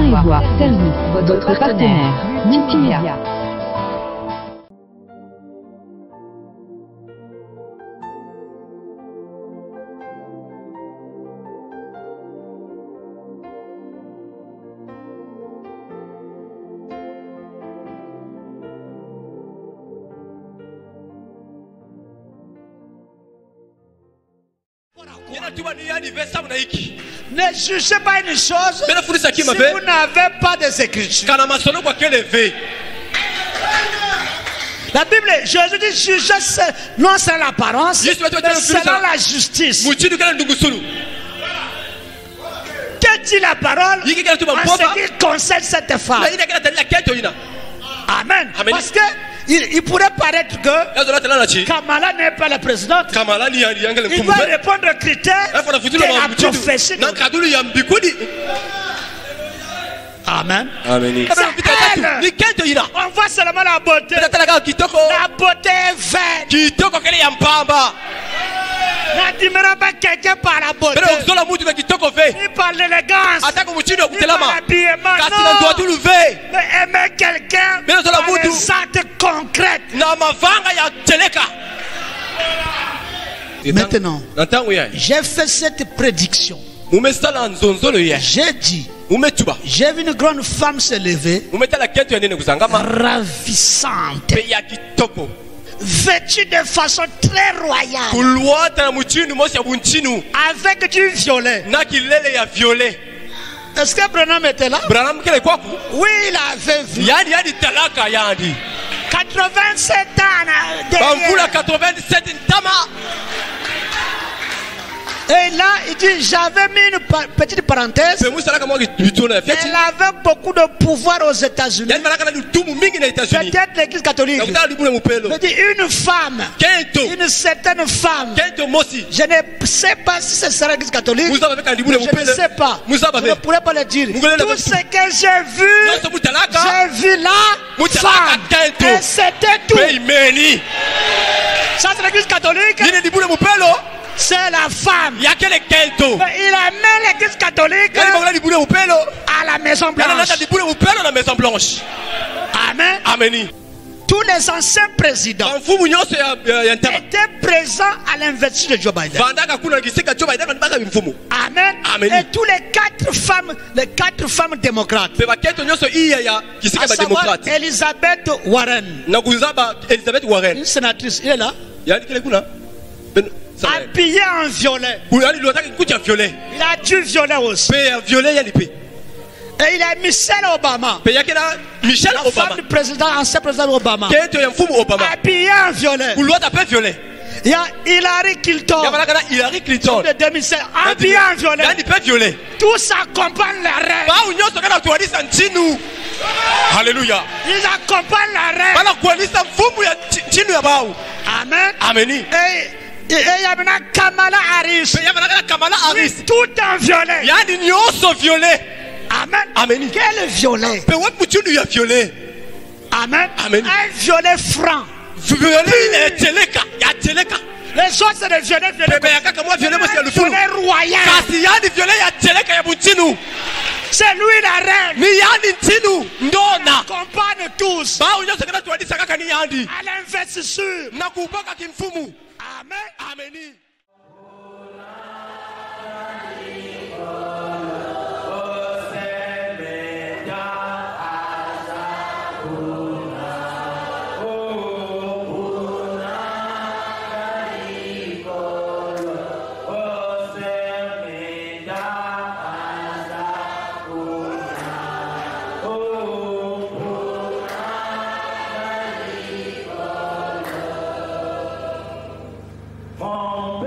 et voix, service, votre partenaire, multimédia. Ne jugez pas une chose si vous n'avez pas des Écritures. La Bible, Jésus dit juger non c'est l'apparence, mais c'est la justice. Que dit la parole en ce qui concerne cette femme? Amen. Parce que il pourrait paraître que Kamala n'est pas la présidente. Il doit répondre aux critères de la prophétie. Amen. Amen. On voit seulement la beauté. La beauté est vaine. N'admirez pas quelqu'un par la beauté, ni par l'élégance, ni par l'habillement. Non. Mais aimer quelqu'un par les actes concrets. Maintenant, j'ai fait cette prédiction. J'ai dit, j'ai vu une grande femme se lever, ravissante, vêtue de façon très royale, avec du violet. Est-ce que Branham était là? Oui, il avait vu. 87 ans derrière. Et là, il dit, j'avais mis une petite parenthèse. Elle avait beaucoup de pouvoir aux États-Unis. Peut-être l'église catholique. Il dit, une femme, une certaine femme. Je ne sais pas si ce sera l'église catholique. Je ne sais pas. Je ne pourrais pas le dire. Tout ce que j'ai vu la femme. Et c'était tout. Ça, c'est l'église catholique. C'est la femme. Mais il amène l'église catholique à la Maison Blanche. Amen. Amen. Tous les anciens présidents étaient présents à l'investiture de Joe Biden. Amen. Amen. Et tous les quatre femmes démocrates, à savoir Elizabeth Warren, une sénatrice, il est là, habillé en violet. Il a du violet aussi. Et il a Michelle Obama, la femme du président, ancien président Obama, habillé en violet. Il y a Hillary Clinton de 2007, habillé en violet. Tout ça accompagne la reine. Alléluia. Ils accompagnent la reine. Amen. Amen. Et il y a maintenant Kamala Harris. Oui, tout en violet. Amen. Amen. Quel violet? Amen. Amen. Un violet franc. Les autres c'est des violets violet royal. C'est lui la reine. Accompagne tous à l'investiture. Amen. Amen. Mon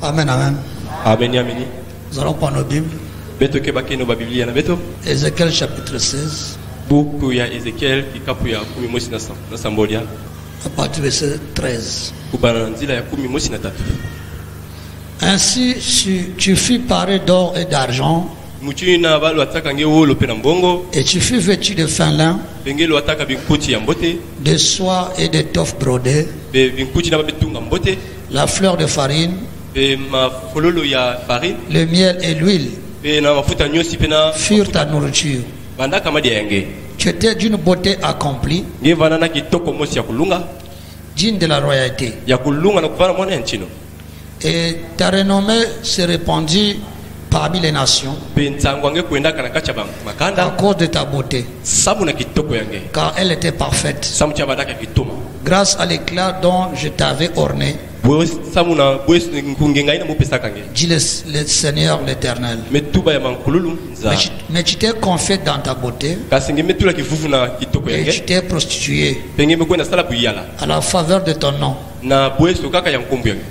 Amen, amen. Amen, amen. Nous allons prendre nos Bibles. Ézéchiel chapitre 16. À partir du verset 13. Ainsi tu fus paré d'or et d'argent, et tu fus vêtu de fin lin, de soie et d'étoffe brodée, la fleur de farine, le miel et l'huile furent ta nourriture. Tu étais d'une beauté accomplie, digne de la royauté. Et ta renommée s'est répandue parmi les nations à cause de ta beauté, car elle était parfaite, grâce à l'éclat dont je t'avais orné, dit le Seigneur l'Éternel. Mais tu t'es confié dans ta beauté et tu t'es prostitué à la faveur de ton nom.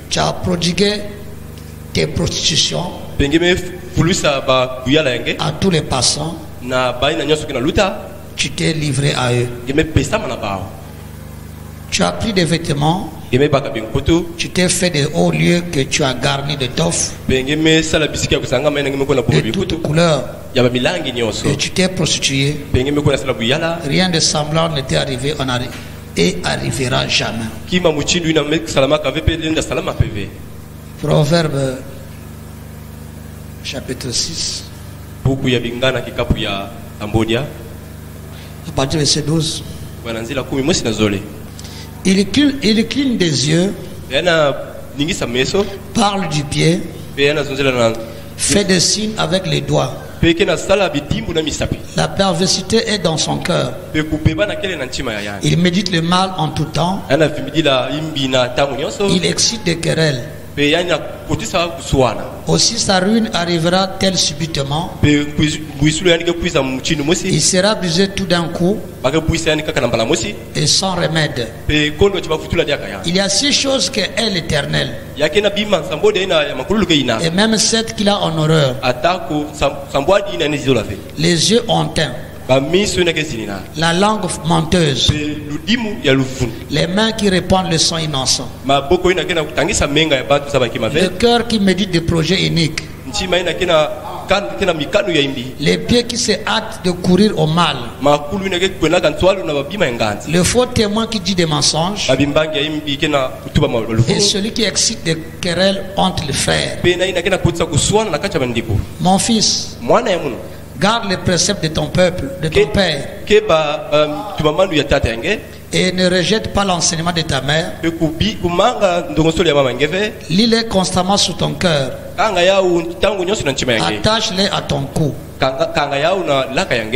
Tu as prodigué tes prostitutions à tous les passants. Tu t'es livré à eux. Tu as pris des vêtements, tu t'es fait des hauts lieux que tu as garnis d'étoffe de toutes couleurs, et tu t'es prostitué. Rien de semblant n'était arrivé et arrivera jamais. Proverbe chapitre 6. À partir du verset 12. Il cligne des yeux, parle du pied, fait des signes avec les doigts. La perversité est dans son cœur. Il médite le mal en tout temps. Il excite des querelles. Aussi sa ruine arrivera-t-elle subitement. Il sera brisé tout d'un coup et sans remède. Il y a 6 choses que est l'Éternel, et même 7 qu'il a en horreur: les yeux hontins, la langue menteuse, les mains qui répandent le sang innocent, le cœur qui médite des projets iniques, les pieds qui se hâtent de courir au mal, le faux témoin qui dit des mensonges, et celui qui excite des querelles entre les frères. Mon fils, garde les préceptes de ton peuple, de ton père, et ne rejette pas l'enseignement de ta mère. Lis-les constamment sur ton cœur. Attache-les à ton cou.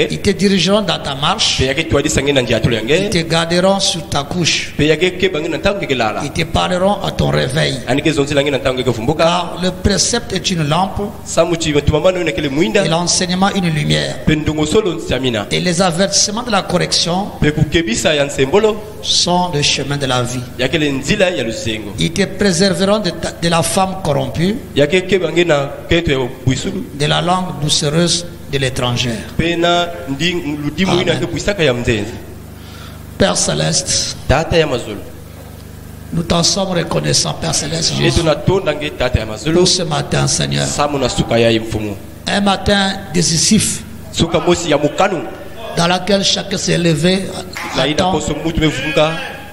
Ils te dirigeront dans ta marche. Ils te garderont sur ta couche. Ils te parleront à ton réveil. Car le précepte est une lampe et l'enseignement une lumière. Et les avertissements de la correction sont le chemin de la vie. Ils te préserveront de la femme corrompue, de la langue doucereuse de l'étrangère. Père Céleste, nous t'en sommes reconnaissants, Père Céleste, pour ce matin, Seigneur. Un matin décisif dans lequel chacun s'est levé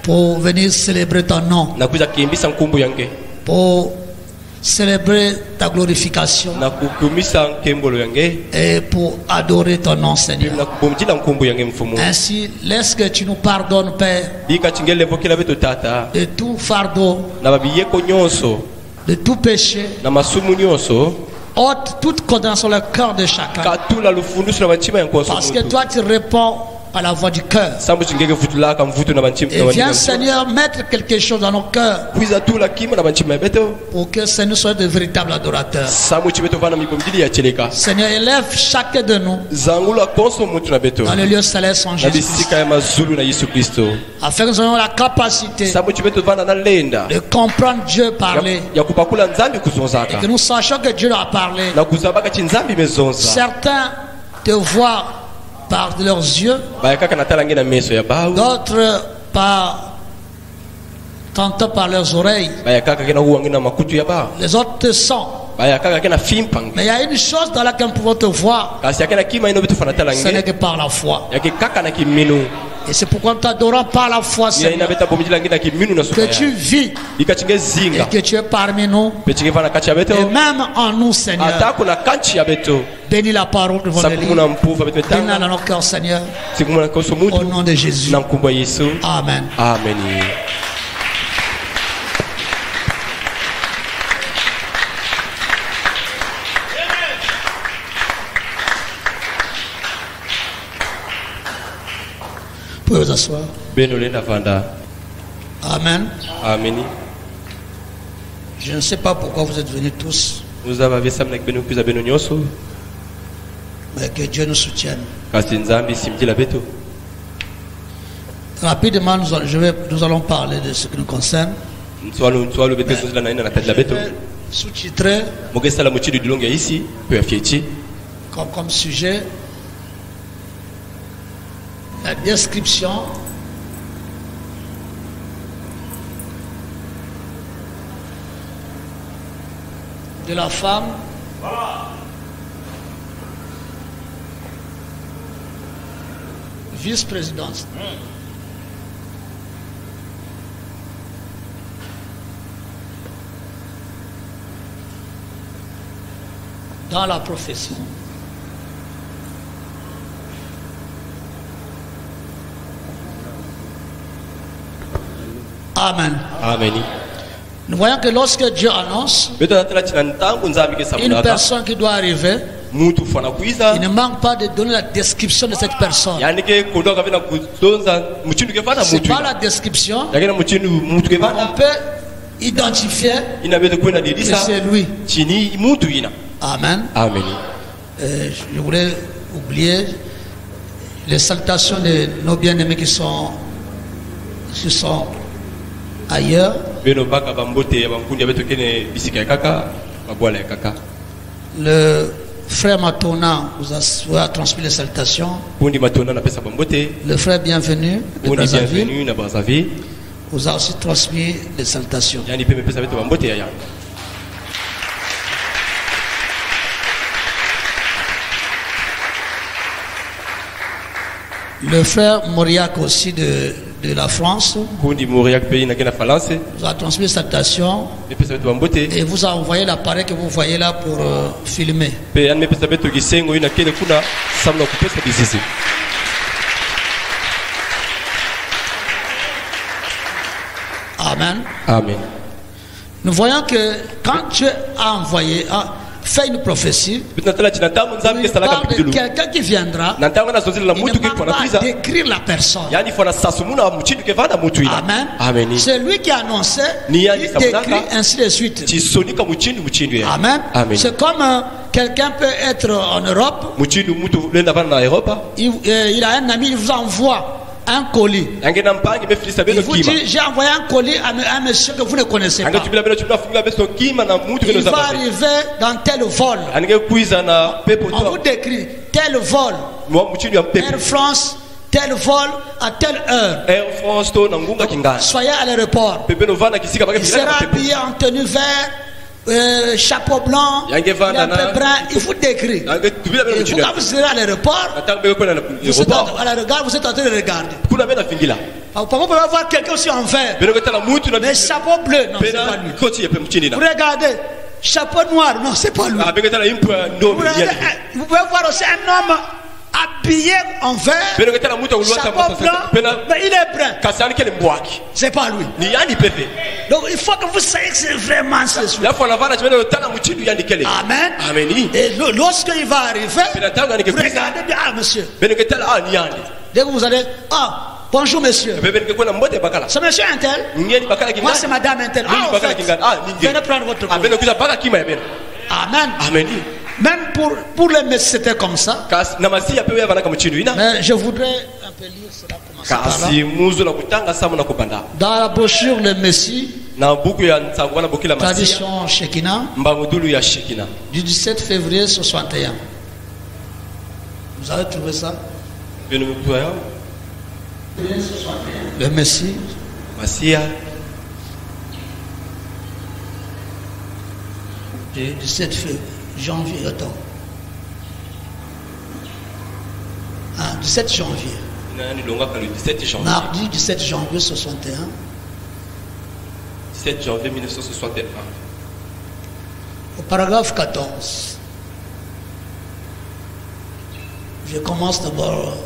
pour venir célébrer ton nom, pour célébrer ta glorification et pour adorer ton nom, Seigneur. Ainsi, laisse que tu nous pardonnes, Père, de tout fardeau, de tout péché, ôte toute condamnation sur le cœur de chacun, parce que toi tu réponds par la voix du cœur. Et viens, Seigneur, mettre quelque chose dans nos cœurs pour que Seigneur soit de véritables adorateurs. Seigneur, élève chacun de nous dans le lieu céleste en Jésus, afin que nous ayons la capacité de comprendre Dieu parler et que nous sachions que Dieu a parlé. Certains te voient par leurs yeux, d'autres t'entendent par leurs oreilles, les autres te sentent. Mais il y a une chose dans laquelle nous pouvons te voir, ce n'est que par la foi. Et c'est pourquoi nous t'adorons par la foi, Seigneur, que tu vis et que tu es parmi nous et même en nous, Seigneur. Bénis la parole de votre Bénis dans nos cœurs, Seigneur, au nom de Jésus. Amen. Amen. Vous pouvez vous asseoir. Amen. Amen. Je ne sais pas pourquoi vous êtes venus tous, mais que Dieu nous soutienne. Rapidement, nous allons parler de ce qui nous concerne. Sous-titré comme sujet la description de la femme vice-présidente. Dans la prophétie. Amen. Amen. Nous voyons que lorsque Dieu annonce une personne qui doit arriver, il ne manque pas de donner la description de cette personne. Ce n'est pas la description, on peut identifier que c'est lui. Amen. Amen. Je voulais oublier les salutations de nos bien-aimés qui sont ailleurs. Le frère Matona vous a transmis les salutations. Le frère Bienvenu de Brazzaville vous a aussi transmis les salutations. Le frère Mauriac aussi de la France vous a transmis les salutations et vous a envoyé l'appareil que vous voyez là pour filmer. Amen. Amen. Nous voyons que quand Dieu a envoyé, fait une prophétie, il parle de quelqu'un qui viendra, il ne va pas décrire la personne. Amen. Amen. C'est lui qui a annoncé, il décrit ainsi de suite. Amen. Amen. C'est comme quelqu'un peut être en Europe, il a un ami, il vous envoie un colis. Il vous dit, j'ai envoyé un colis à un monsieur que vous ne connaissez pas. Il va arriver dans tel vol. On vous décrit tel vol. Air France, tel vol à telle heure. Soyez à l'aéroport. Il sera habillé en tenue verte, chapeau blanc, un peu brun. Il vous décrit. Et vous, quand vous serez à l'aéroport, vous êtes en train de regarder. Vous pouvez voir quelqu'un aussi en vert, mais chapeau bleu, non, c'est pas lui. Vous regardez, chapeau noir, non, c'est pas lui. Vous pouvez voir aussi un homme habillé en vert, chapeau blanc, mais il est brun. C'est pas lui. Donc il faut que vous sachiez que c'est vraiment ce celui. Amen. Amen. Et lorsqu'il va arriver, vous regardez bien, monsieur. Dès que vous allez, ah, bonjour monsieur. C'est monsieur un tel. Moi c'est madame un tel. Ah, en fait, venez prendre votre course. Amen. Amen. Même pour les messies c'était comme ça. Mais je voudrais un peu lire cela comment ça. Dans la brochure le Messie, tradition Shekinah, du 17 février 61. Vous avez trouvé ça? Le Messie. Du 17 février. Janvier, attends. 17 janvier. Mardi 17 janvier 61. 17 janvier 1961. Au paragraphe 14. Je commence d'abord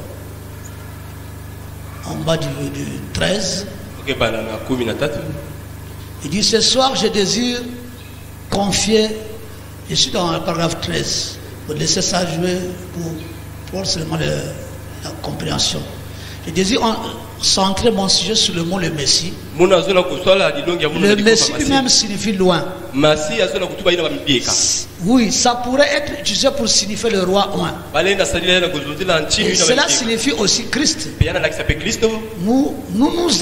en bas du 13. Il dit, ce soir je désire confier. Je suis dans le paragraphe 13. Vous laissez ça jouer pour seulement la compréhension. Je désire centrer mon sujet sur le mot le Messie. Le Messie lui-même signifie loin. Oui, ça pourrait être utilisé pour signifier le roi loin. Et cela signifie aussi Christ. Nous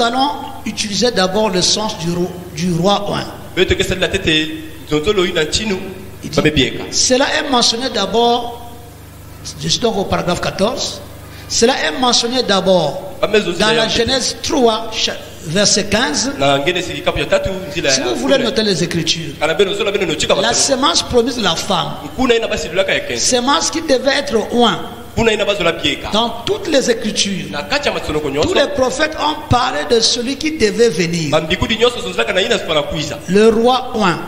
allons utiliser d'abord le sens du roi loin. Cela est mentionné d'abord, je suis donc au paragraphe 14, cela est mentionné d'abord dans la Genèse 3, verset 15. Si vous voulez noter les Écritures, la sémence promise de la femme, sémence qui devait être oint. Dans toutes les Écritures, tous les prophètes ont parlé de celui qui devait venir, le roi oint.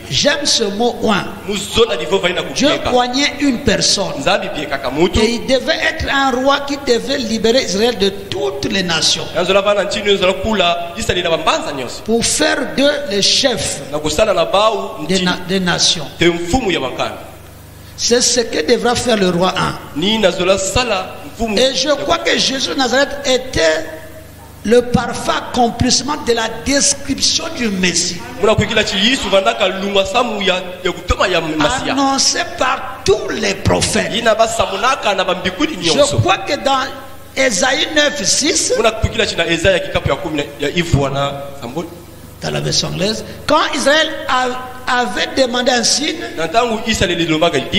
J'aime ce mot oint. Dieu oignait une personne et il devait être un roi qui devait libérer Israël de toutes les nations pour faire d'eux les chefs des nations. C'est ce que devra faire le roi 1. Et je crois que Jésus de Nazareth était le parfait accomplissement de la description du Messie, annoncé par tous les prophètes. Je crois que dans Ésaïe 9:6, dans la version anglaise, quand Israël avait demandé un signe,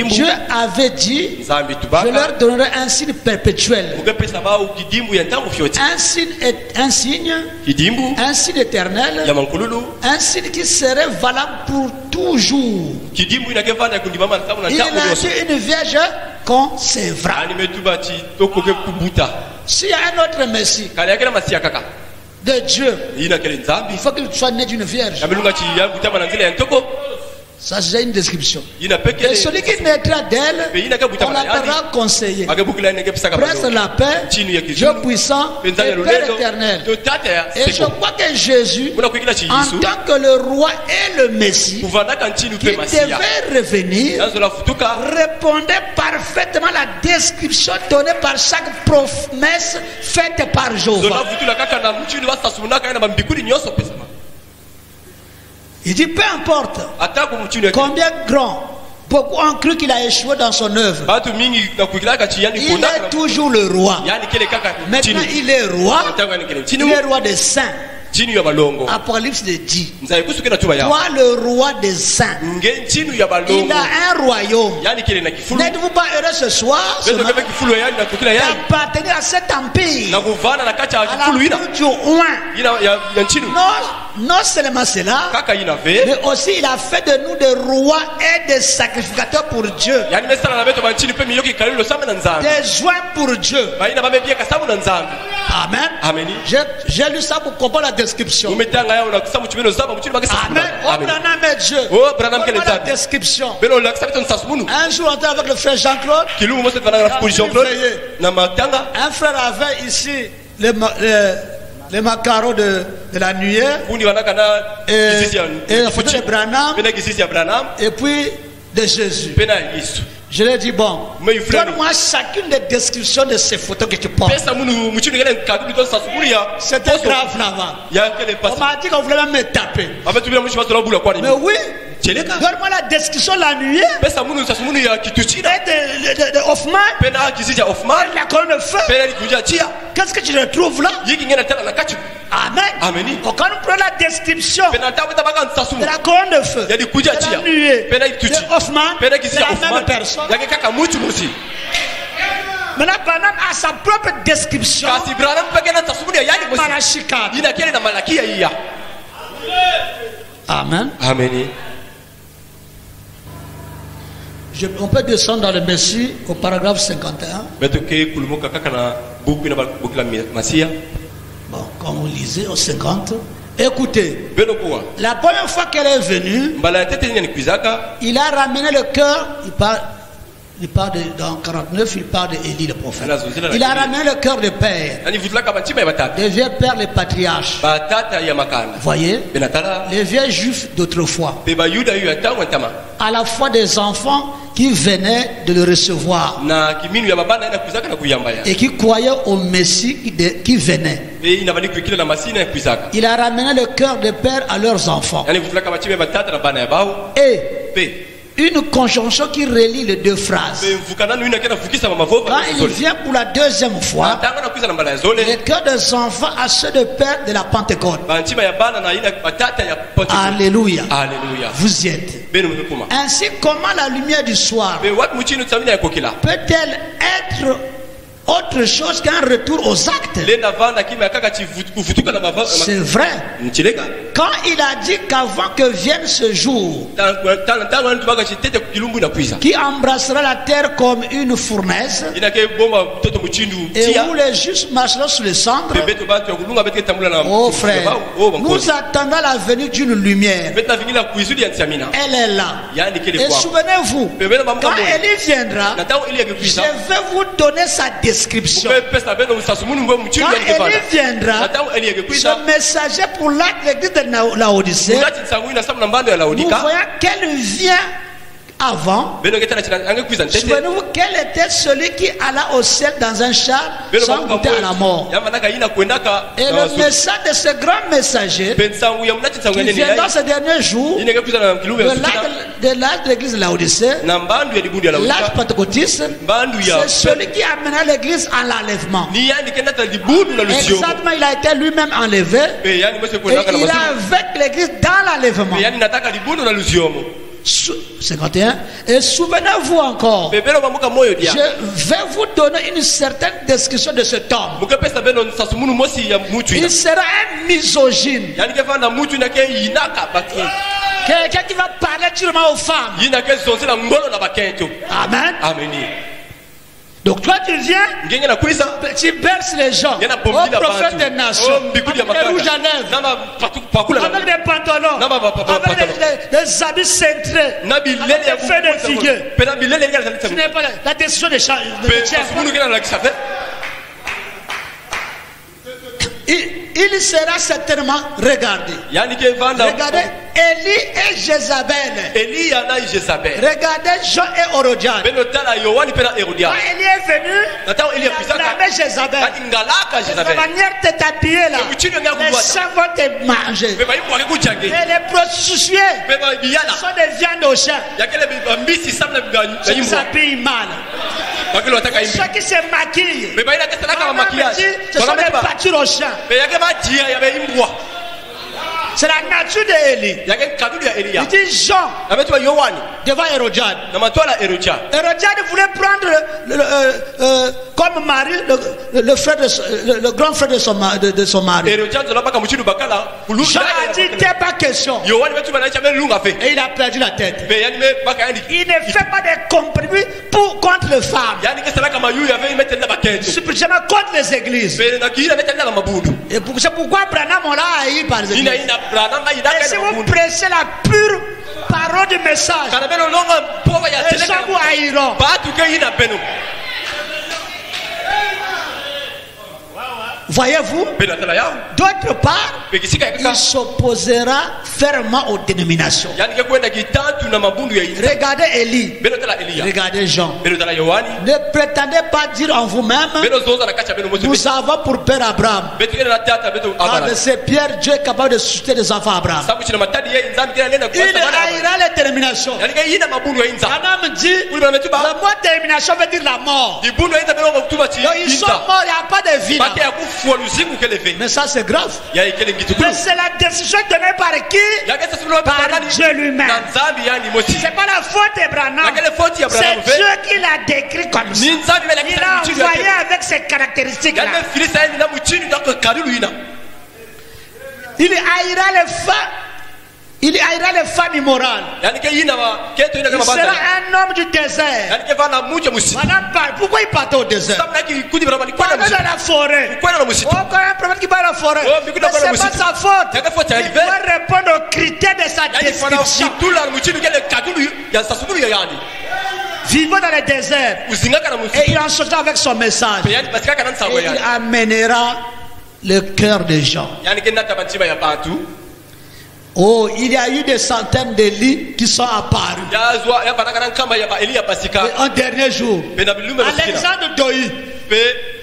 Dieu avait dit, je leur donnerai un signe perpétuel, un signe éternel, un signe qui serait valable pour toujours. Il a dit une vierge concevra. S'il y a un autre Messie de Dieu, il faut qu'il soit né d'une vierge. Ça c'est une description. Et celui qui naîtra d'elle, on l'appellera conseiller, prince de la paix, Dieu puissant et Père éternel. Et je crois que Jésus, en tant que le roi et le Messie, qui devait revenir, répondait parfaitement à la description donnée par chaque promesse faite par Jéhovah. Il dit peu importe combien grand, beaucoup ont cru qu'il a échoué dans son œuvre. Il est toujours le roi. Maintenant il est roi. Il est roi des saints. Apocalypse dit, toi le roi des saints. Il a un royaume. N'êtes-vous pas heureux ce soir d'appartenir à cet empire, à la du roi? Non seulement cela, mais aussi il a fait de nous des rois et des sacrificateurs pour Dieu, des joints pour Dieu. Amen. J'ai lu ça pour comprendre la description. Amen. Oh Branham est Dieu. Comprends la description. Un jour on était avec le frère Jean-Claude. Un frère avait ici les macarons de la nuée et la photo de Branham et puis de Jésus. Je lui ai dit, bon, donne-moi chacune des descriptions de ces photos que tu portes. C'était grave là-bas. On m'a dit qu'on voulait même me taper. Mais oui, donne-moi la description de la nuée. De Hoffman. La colonne de feu. Qu'est-ce que tu retrouves là? Amen. Quand on prend la description de la colonne de feu, de la nuée, de Hoffman, c'est la même personne. Maintenant, Branham a sa propre description. Amen. On peut descendre dans le Messie au paragraphe 51. Bon, quand vous lisez au 50, écoutez, la première fois qu'elle est venue, il a ramené le cœur, il parle dans 49, il parle d'Élie le prophète. Il a ramené le cœur de père, des vieux pères, les patriarches. Voyez, les vieux juifs d'autrefois, à la fois des enfants qui venaient de le recevoir et qui croyaient au Messie qui venait. Il a ramené le cœur des pères à leurs enfants. Et une conjonction qui relie les deux phrases. Quand il vient pour la deuxième fois, le cœur des enfants à ceux de père de la Pentecôte. Alléluia. Vous y êtes. Ainsi, comment la lumière du soir peut-elle être autre chose qu'un retour aux actes? C'est vrai. Quand il a dit qu'avant que vienne ce jour qui embrassera la terre comme une fournaise et où les justes marcheront sous les cendres, oh frère, nous attendons la venue d'une lumière. Elle est là. Et souvenez-vous, quand Élie viendra, je vais vous donner sa description. Quand Élie viendra, ce messager pour l'église de Laodicée, nous voyons qu'elle vient avant. Souvenez-vous quel était celui qui alla au ciel dans un char sans goûter à la mort. Et le message de ce grand messager qui vient dans ce dernier jour de l'âge de l'église de Laodicée, l'âge pentecôtiste, c'est celui qui amena l'église à l'enlèvement. Exactement, il a été lui-même enlevé et il est avec l'église dans l'enlèvement. 51. Et souvenez-vous encore, je vais vous donner une certaine description de cet homme. Il sera un misogyne, quelqu'un qui va parler durement aux femmes. Amen. Donc toi tu viens, tu berces les gens, au prophète des nations, avec des rouges à lèvres, avec des pantalons, avec des habits cintrés, avec des feuilles de figuier. Ce n'est pas la décision de chef. Il sera certainement regardé. Regardez Élie et Jézabel. Regardez Jean et Hérodiade. Quand Élie est venu, il a blâmé Jézabel. La manière de t'habiller là, les chiens vont te manger. Et les prostituées sont des viandes aux chiens. Ils s'habillent mal. Ceux qui se maquillent, ce sont des pâtures aux chiens. C'est la nature d'Élie. Il dit Jean devant Hérodiade. Hérodiade voulait prendre comme mari le frère le grand frère de son mari. Jean a dit t'es pas question. Et il a perdu la tête. Il ne fait pas de compromis contre les femmes, spécialement contre les églises. Et c'est pourquoi Branham on l'a haï par les églises. Et si vous prêchez la pure parole du message, les gens vous haïront. Voyez-vous? D'autre part, il s'opposera fermement aux dénominations. Regardez Élie. Regardez Jean. Ne prétendez pas dire en vous-même, nous avons pour père Abraham. Car c'est Pierre, Dieu est capable de susciter des enfants à Abraham. Il haïra les dénominations. Abraham dit, le mot dénomination veut dire la mort. Donc ils sont morts, il n'y a pas de vie là. Mais ça c'est grave. Mais c'est la décision donnée par qui? Par Dieu lui-même. C'est pas la faute d'Abraham. C'est Dieu qui l'a décrit comme ça. Il l'a envoyé avec ces caractéristiques là. Il haïra les femmes. Il haïra les femmes immorales. Il sera un homme du désert. Pourquoi il partait au désert? Partait dans la forêt. Quand un prophète qui part dans la forêt, mais ce n'est pas sa faute. Il doit répondre aux critères de sa description. Vivant dans le désert. Et il en sortira avec son message. Et il amènera le cœur des gens. Oh, il y a eu des centaines de lits qui sont apparus. Un dernier jour,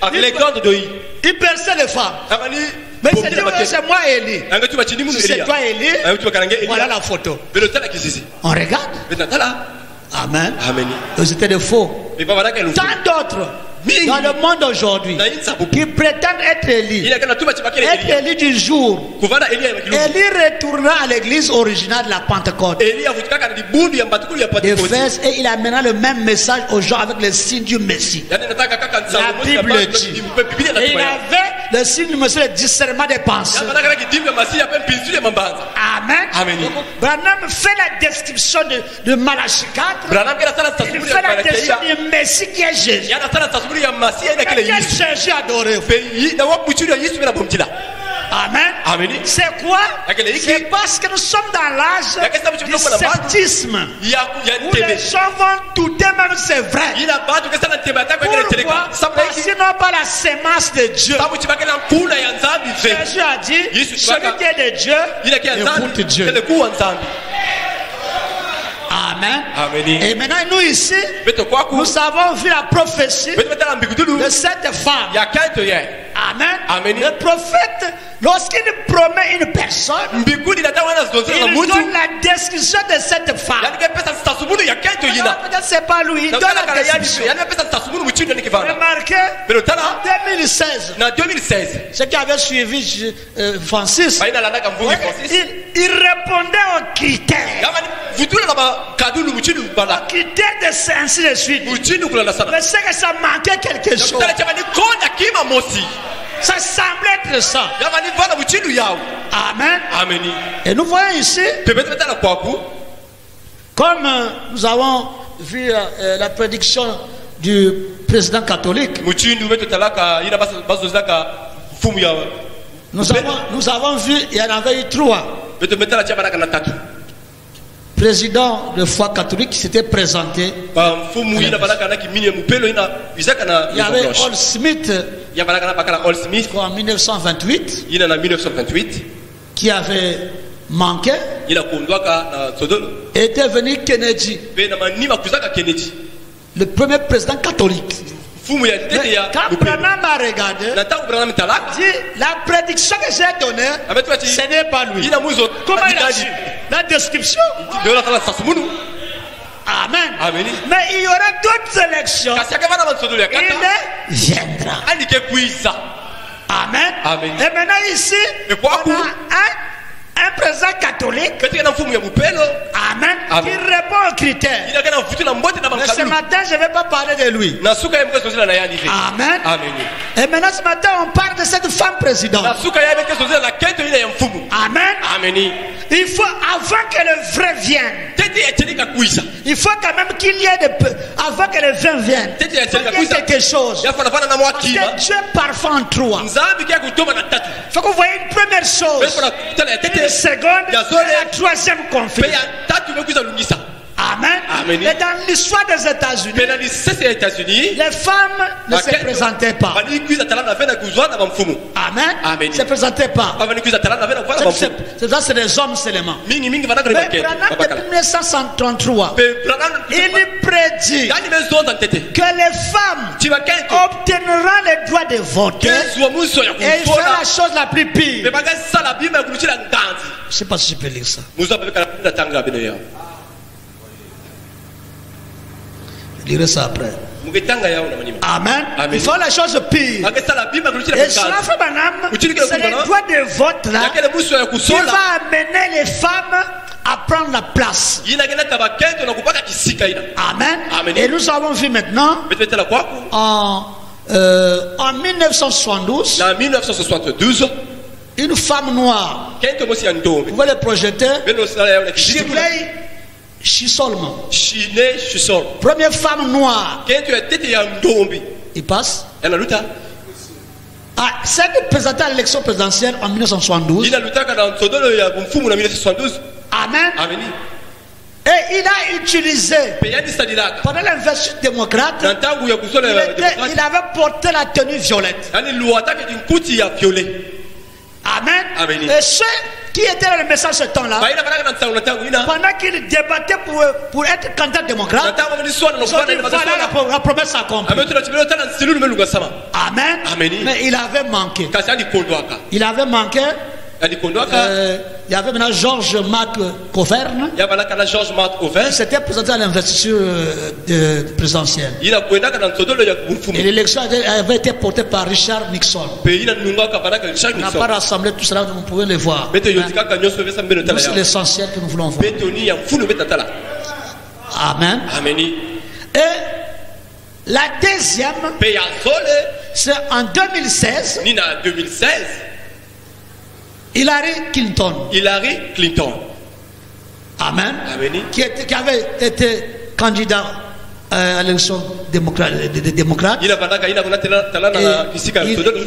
Alexandre Doyi, il perçait les femmes. Mais il s'est dit, c'est moi Élie. C'est toi Élie. Voilà la photo. On regarde. Amen. C'était des faux. Tant d'autres dans le monde aujourd'hui qui prétendent être Élie, du jour, Élie retournera à l'église originale de la Pentecôte d'Éphèse et il amènera le même message aux gens avec le signe du Messie. La Bible dit. Et il avait le signe du Messie, le discernement des pensées. Amen. Branham fait la description de Malachie 4. Il fait la description du Messie qui est Jésus. Quel Jésus adoré. Amen. C'est quoi? C'est parce que nous sommes dans l'âge du sceptisme où les gens vont douter même c'est vrai. Pourquoi? Parce qu'ils n'ont pas la sémence de Dieu. Jésus a dit, celui qui est de Dieu, écoute Dieu. Amen. Et maintenant nous ici, nous avons vu la prophétie de cette femme. Amen. Le prophète, lorsqu'il promet une personne, il donne la description de cette femme. Peut-être c'est pas lui, il donne la description. Remarquez, en 2016, ceux qui avaient suivi Francis, il répondait aux critères. Critères de ainsi de suite. Mais c'est que ça manquait quelque chose. Ça semblait être ça. Amen. Et nous voyons ici, comme nous avons vu la prédiction du président catholique, nous avons vu, il y en avait eu 3. Président de foi catholique qui s'était présenté. Il y avait Paul Smith en 1928 qui avait manqué et était venu Kennedy, le premier président catholique. Mais quand Branham a regardé, dit la prédiction que j'ai donnée, ce n'est pas lui. Comment il a dit? La description. Amen. Mais il y aura d'autres élections. Il viendra. Amen. Et maintenant ici, on a un président catholique, amen, qui répond aux critères. Mais ce matin, je ne vais pas parler de lui. Amen. Et maintenant, ce matin, on parle de cette femme présidente. Amen. Il faut, avant que le vrai vienne, il faut quand même qu'il y ait avant que le vin vienne, il faut qu'il y ait quelque chose. Parce que Dieu est parfait en trois. Il faut que vous voyez une première chose, une seconde, et la troisième conflit. Amen. Amen. Et dans l'histoire des États-Unis, les femmes ne se présentaient pas. Amen. Amen. Ne se présentaient pas. C'est des hommes seulement. Mais depuis 1933, il prédit que les femmes obtiendront les droits de voter et il fera la chose la plus pire. Je ne sais pas si je peux lire ça. Je lirai ça après. Amen. Amen. Il faut la chose pire. Et cela fait madame, c'est les droits de vote là qui va amener les femmes à prendre la place. Amen. Amen. Et nous avons vu maintenant en 1972, une femme noire, vous pouvez le projeter, Shirley Chisholm, première femme noire. Il passe. Celle qui présentait à l'élection présidentielle en 1972. Amen. Amen. Et il a utilisé, pendant l'investiture démocrate, il avait porté la tenue violette. Amen. Amen. Et ceux qui étaient dans le message ce temps-là, pendant qu'il débattait pour être candidat démocrate, ils ont dit voilà la promesse accomplie. Amen. Amen. Mais il avait manqué. Il avait manqué. Il y avait maintenant Georges-Marc Coverne. Il s'était présenté à l'investiture présidentielle. Et l'élection avait été portée par Richard Nixon. On n'a pas rassemblé tout cela, vous pouvez le voir. C'est l'essentiel que nous voulons voir. Amen. Et la deuxième, c'est en 2016. Hillary Clinton. Amen. Amen. Qui avait été candidat à l'élection démocrate. Il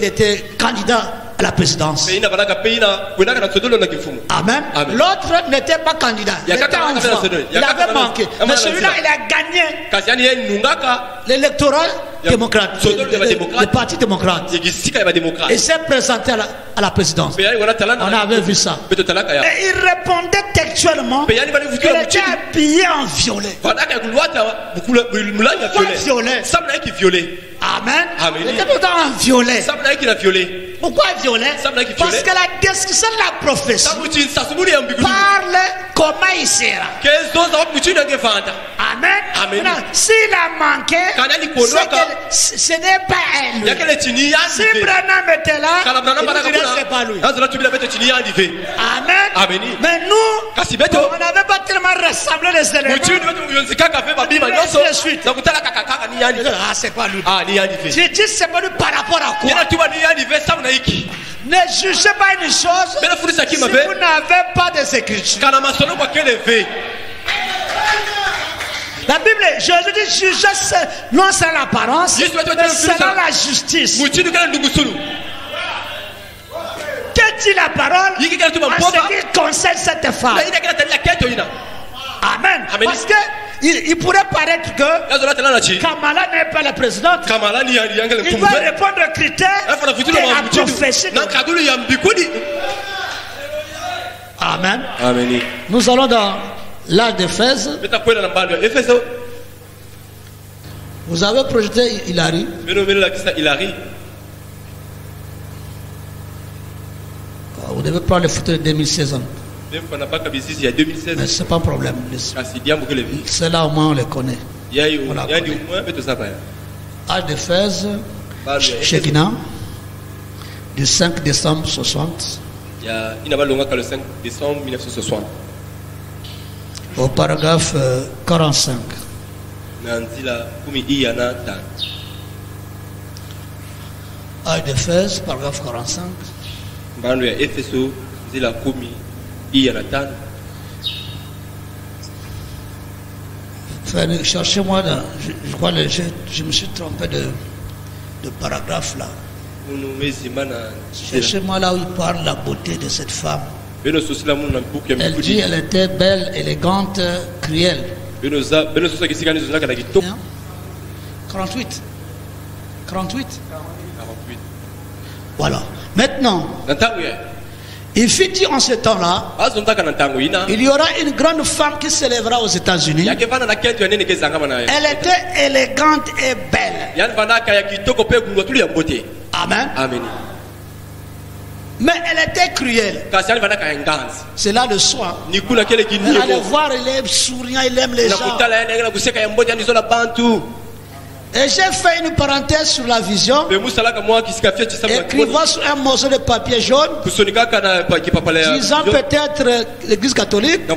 était candidat à la présidence. Amen. L'autre n'était pas candidat. Il était en voie. Il avait manqué. Mais celui-là, il a gagné l'électoral démocrate. Le parti démocrate. Il s'est présenté à la présidence. On avait vu ça. Et il répondait textuellement qu'il était habillé en violet. Pourquoi violet? Amen. Il était tout le temps en violet. Pourquoi violet? Parce que la description de la prophétie parle comment il sera. Amen. S'il a manqué, ce n'est pas elle. Si Branham était là, il ne serait pas lui. Amen. Mais nous, on n'avait pas tellement rassemblé les éléments. Ah, c'est pas lui. J'ai dit c'est pas lui par rapport à quoi? Ne jugez pas une chose si vous n'avez pas des écritures. La Bible, Jésus dit juger non c'est l'apparence, mais c'est la justice. Qu'est-ce que la parole en ce qui concerne cette femme? Amen. Parce que il pourrait paraître que Kamala n'est pas la présidente. Il doit répondre aux critères de la prophétie. Amen. Amen. Nous allons dans l'âge d'Éphèse. Vous avez projeté Hillary. Vous devez prendre les photos de 2016 ans. Mais c'est pas un problème. C'est là au moins on les connaît. On la connaît. Âge d'Éphèse, Shekinah, du 5 décembre 60. Le 5 décembre 1960. Au paragraphe 45. Âge d'Éphèse, paragraphe 45. Cherchez-moi, je crois que je me suis trompé de paragraphe là. Cherchez-moi là où il parle de la beauté de cette femme. Elle dit elle était belle, élégante, cruelle. 48. 48. Voilà. Maintenant, il fut dit en ce temps-là, il y aura une grande femme qui s'élèvera aux États-Unis. Elle était élégante et belle. Amen. Amen. Mais elle était cruelle. C'est là le soin. Allez voir, il est souriant, il aime les gens. Et j'ai fait une parenthèse sur la vision, écrivant sur un morceau de papier jaune, disant peut-être l'église catholique, mais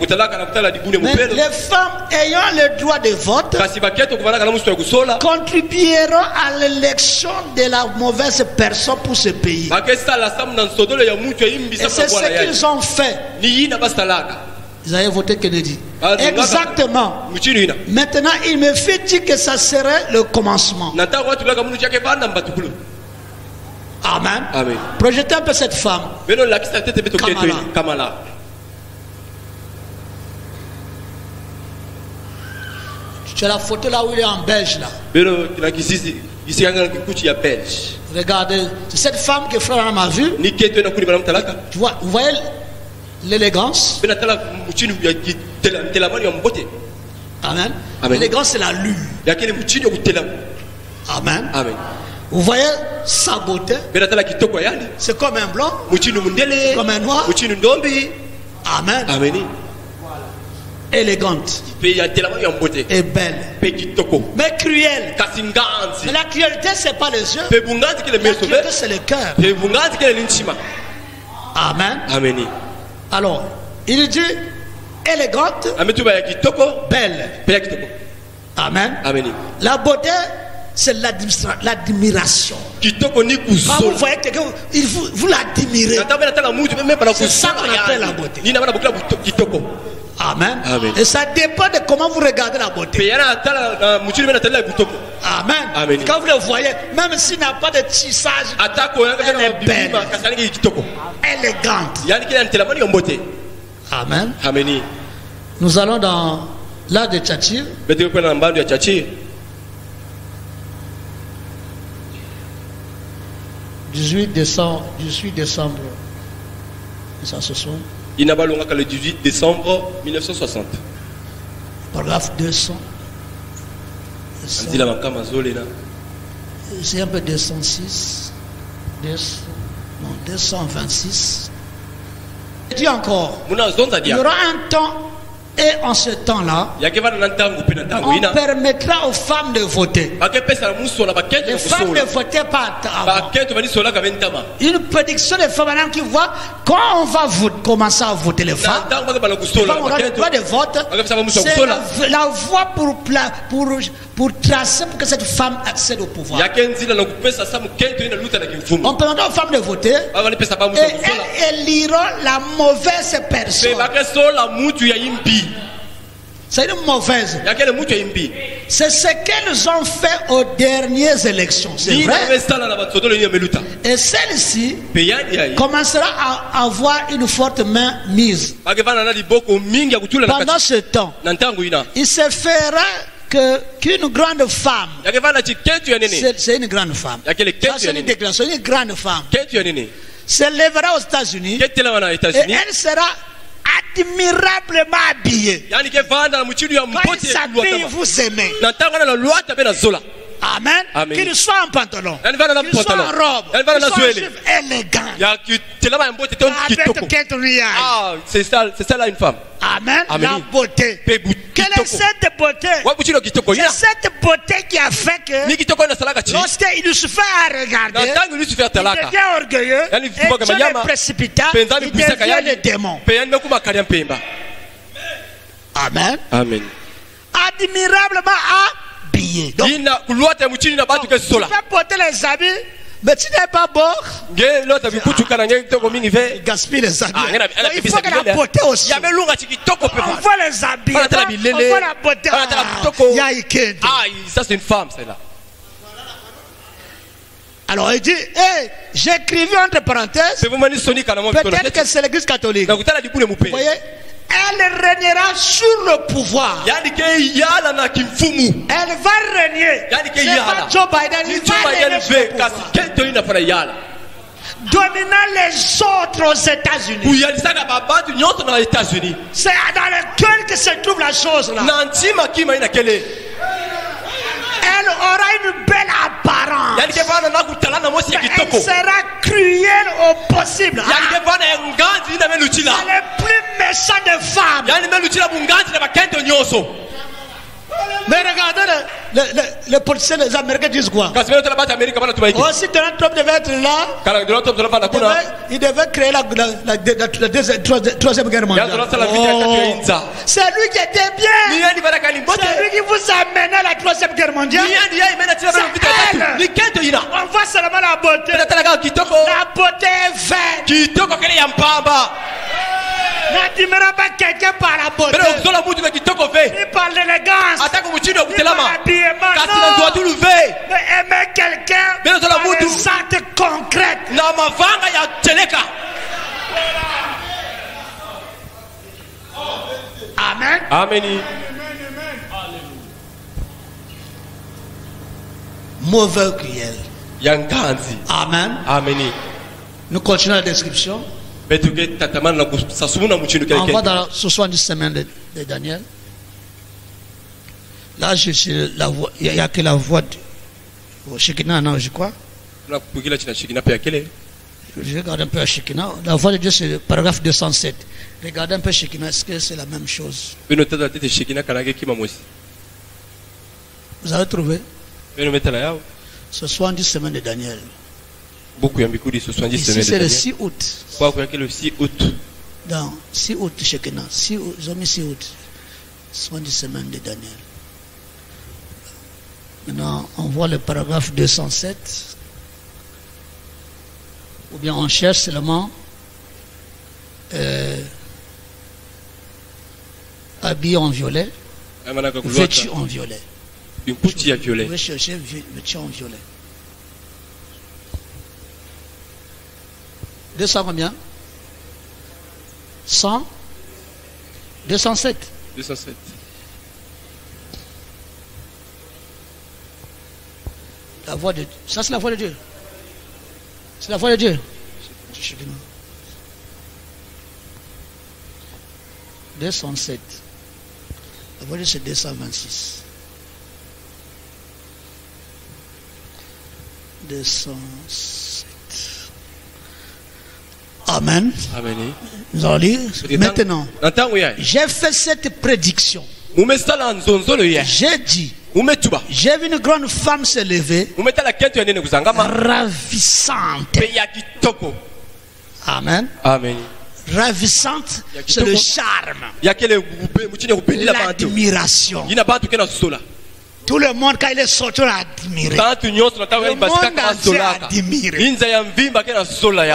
les femmes ayant le droit de vote contribueront à l'élection de la mauvaise personne pour ce pays. Et c'est ce qu'ils ont fait. Ils avaient voté Kennedy. Exactement. Maintenant, il me fait dire que ça serait le commencement. Amen. Amen. Projetez un peu cette femme. Kamala. Tu as la photo là où il est en belge là. Regardez, c'est cette femme que frère m'a vue. Tu vois, vous voyez l'élégance. Amen. L'élégance, c'est la lune. Amen. Amen. Vous voyez sa beauté. C'est comme un blanc, comme un noir. Amen. Amen. Élégante et belle, mais cruelle. Mais la cruauté, c'est pas les yeux. La cruauté, c'est le cœur. Amen. Amen. Alors, il dit élégante, belle. Amen. Amen. La beauté, c'est l'admiration. Quand vous voyez quelqu'un, vous l'admirez. C'est ça qu'on appelle la beauté. Amen. Amen. Et ça dépend de comment vous regardez la beauté. Amen. Amen. Quand vous le voyez, même s'il n'a pas de tissage, elle est belle, élégante. Amen. Amen. Nous allons dans l'art de Tchatchir. 18 décembre 1960. Il n'a pas longtemps que le 18 décembre 1960. Paragraphe 200. C'est un peu 206. 226. Je dis encore, il y aura un temps, et en ce temps-là, on permettra aux femmes de voter. Les femmes ne votaient pas avant. Une prédiction des femmes qui voit quand on va commencer à voter les femmes, quand on aura le droit de vote, c'est la voie pour tracer pour que cette femme accède au pouvoir. On permettra aux femmes de voter et elles éliront la mauvaise personne. C'est une mauvaise. C'est ce qu'elles ont fait aux dernières élections. C'est vrai. Et celle-ci commencera à avoir une forte main mise. Pendant ce temps, il se fera qu'une grande femme, c'est une grande femme, c'est une déclaration, une grande femme se lèvera aux États-Unis et elle sera admirablement habillée. Quand il s'habille, vous aimez. Amen. Qu'il soit en pantalon, qu'il soit en robe, qu'il soit en jupe élégant. C'est ça là une femme. Amen. La beauté. Quelle est cette beauté? C'est cette beauté qui a fait que lorsqu'il nous suffit à regarder, il devient orgueilleux, et Dieu le précipita, il devient le démon. Amen. Amen. Admirablement habillé. Donc, tu peux porter les habits, mais tu n'es pas beau. Il gaspille les habits. Il faut que la beauté aussi. On voit les habits, on voit la beauté. Ça c'est une femme, celle-là. Alors il dit, hey, j'écrivais entre parenthèses, peut-être que c'est l'église catholique. Vous voyez, Elle régnera sur le pouvoir. Elle va régner. C'est pas Joe Biden. Il va régner sur le pouvoir. Dominant les autres aux États-Unis. C'est dans le cœur que se trouve la chose là. Elle aura une belle apparence. Elle sera cruelle au possible. Elle est plus méchante des femmes. Mais regardez, les policiers, les Américains disent quoi? Oh, si Donald Trump devait être là, il devait créer la troisième guerre mondiale. Oh, c'est lui qui était bien. C'est lui qui vous a amené à la troisième guerre mondiale. C'est elle. On voit seulement la beauté. La beauté est vaine. N'admirez pas quelqu'un par la beauté, ni par l'élégance, ni par l'habillement. Non. Mais aimer quelqu'un par les actes concrets. Amen. Amen. Mauvais cruel. Amen. Amen. Nous continuons la description. On va dans 70 semaines de Daniel. Là, il n'y a que la voix de Shekinah, non, je crois. Je regarde un peu à Shekinah. La voix de Dieu, c'est le paragraphe 207. Regardez un peu Shekinah, est-ce que c'est la même chose? Vous avez trouvé? 70 semaines de Daniel. Ici, c'est le 6 août. Le 6 août. Dans 6 août, Shekinah. Ils ont mis 6 août. 70 semaines de Daniel. Maintenant, on voit le paragraphe 207. Ou bien on cherche seulement habillé en violet, vêtu en violet. Une petite à violet. Vous pouvez chercher vêtu en violet. 200 combien? 100? 207. 207. La voix de Dieu. Ça, c'est la voix de Dieu. C'est la voix de Dieu. 207. La voix de Dieu, c'est 226. 207. Amen. Amen. Nous allons lire. Maintenant, j'ai fait cette prédiction. J'ai dit, j'ai vu une grande femme se lever, ravissante. Amen. Amen. Ravissante, c'est le charme, l'admiration. Tout le monde, quand il est sorti, l'a admiré. Le monde entier a admiré.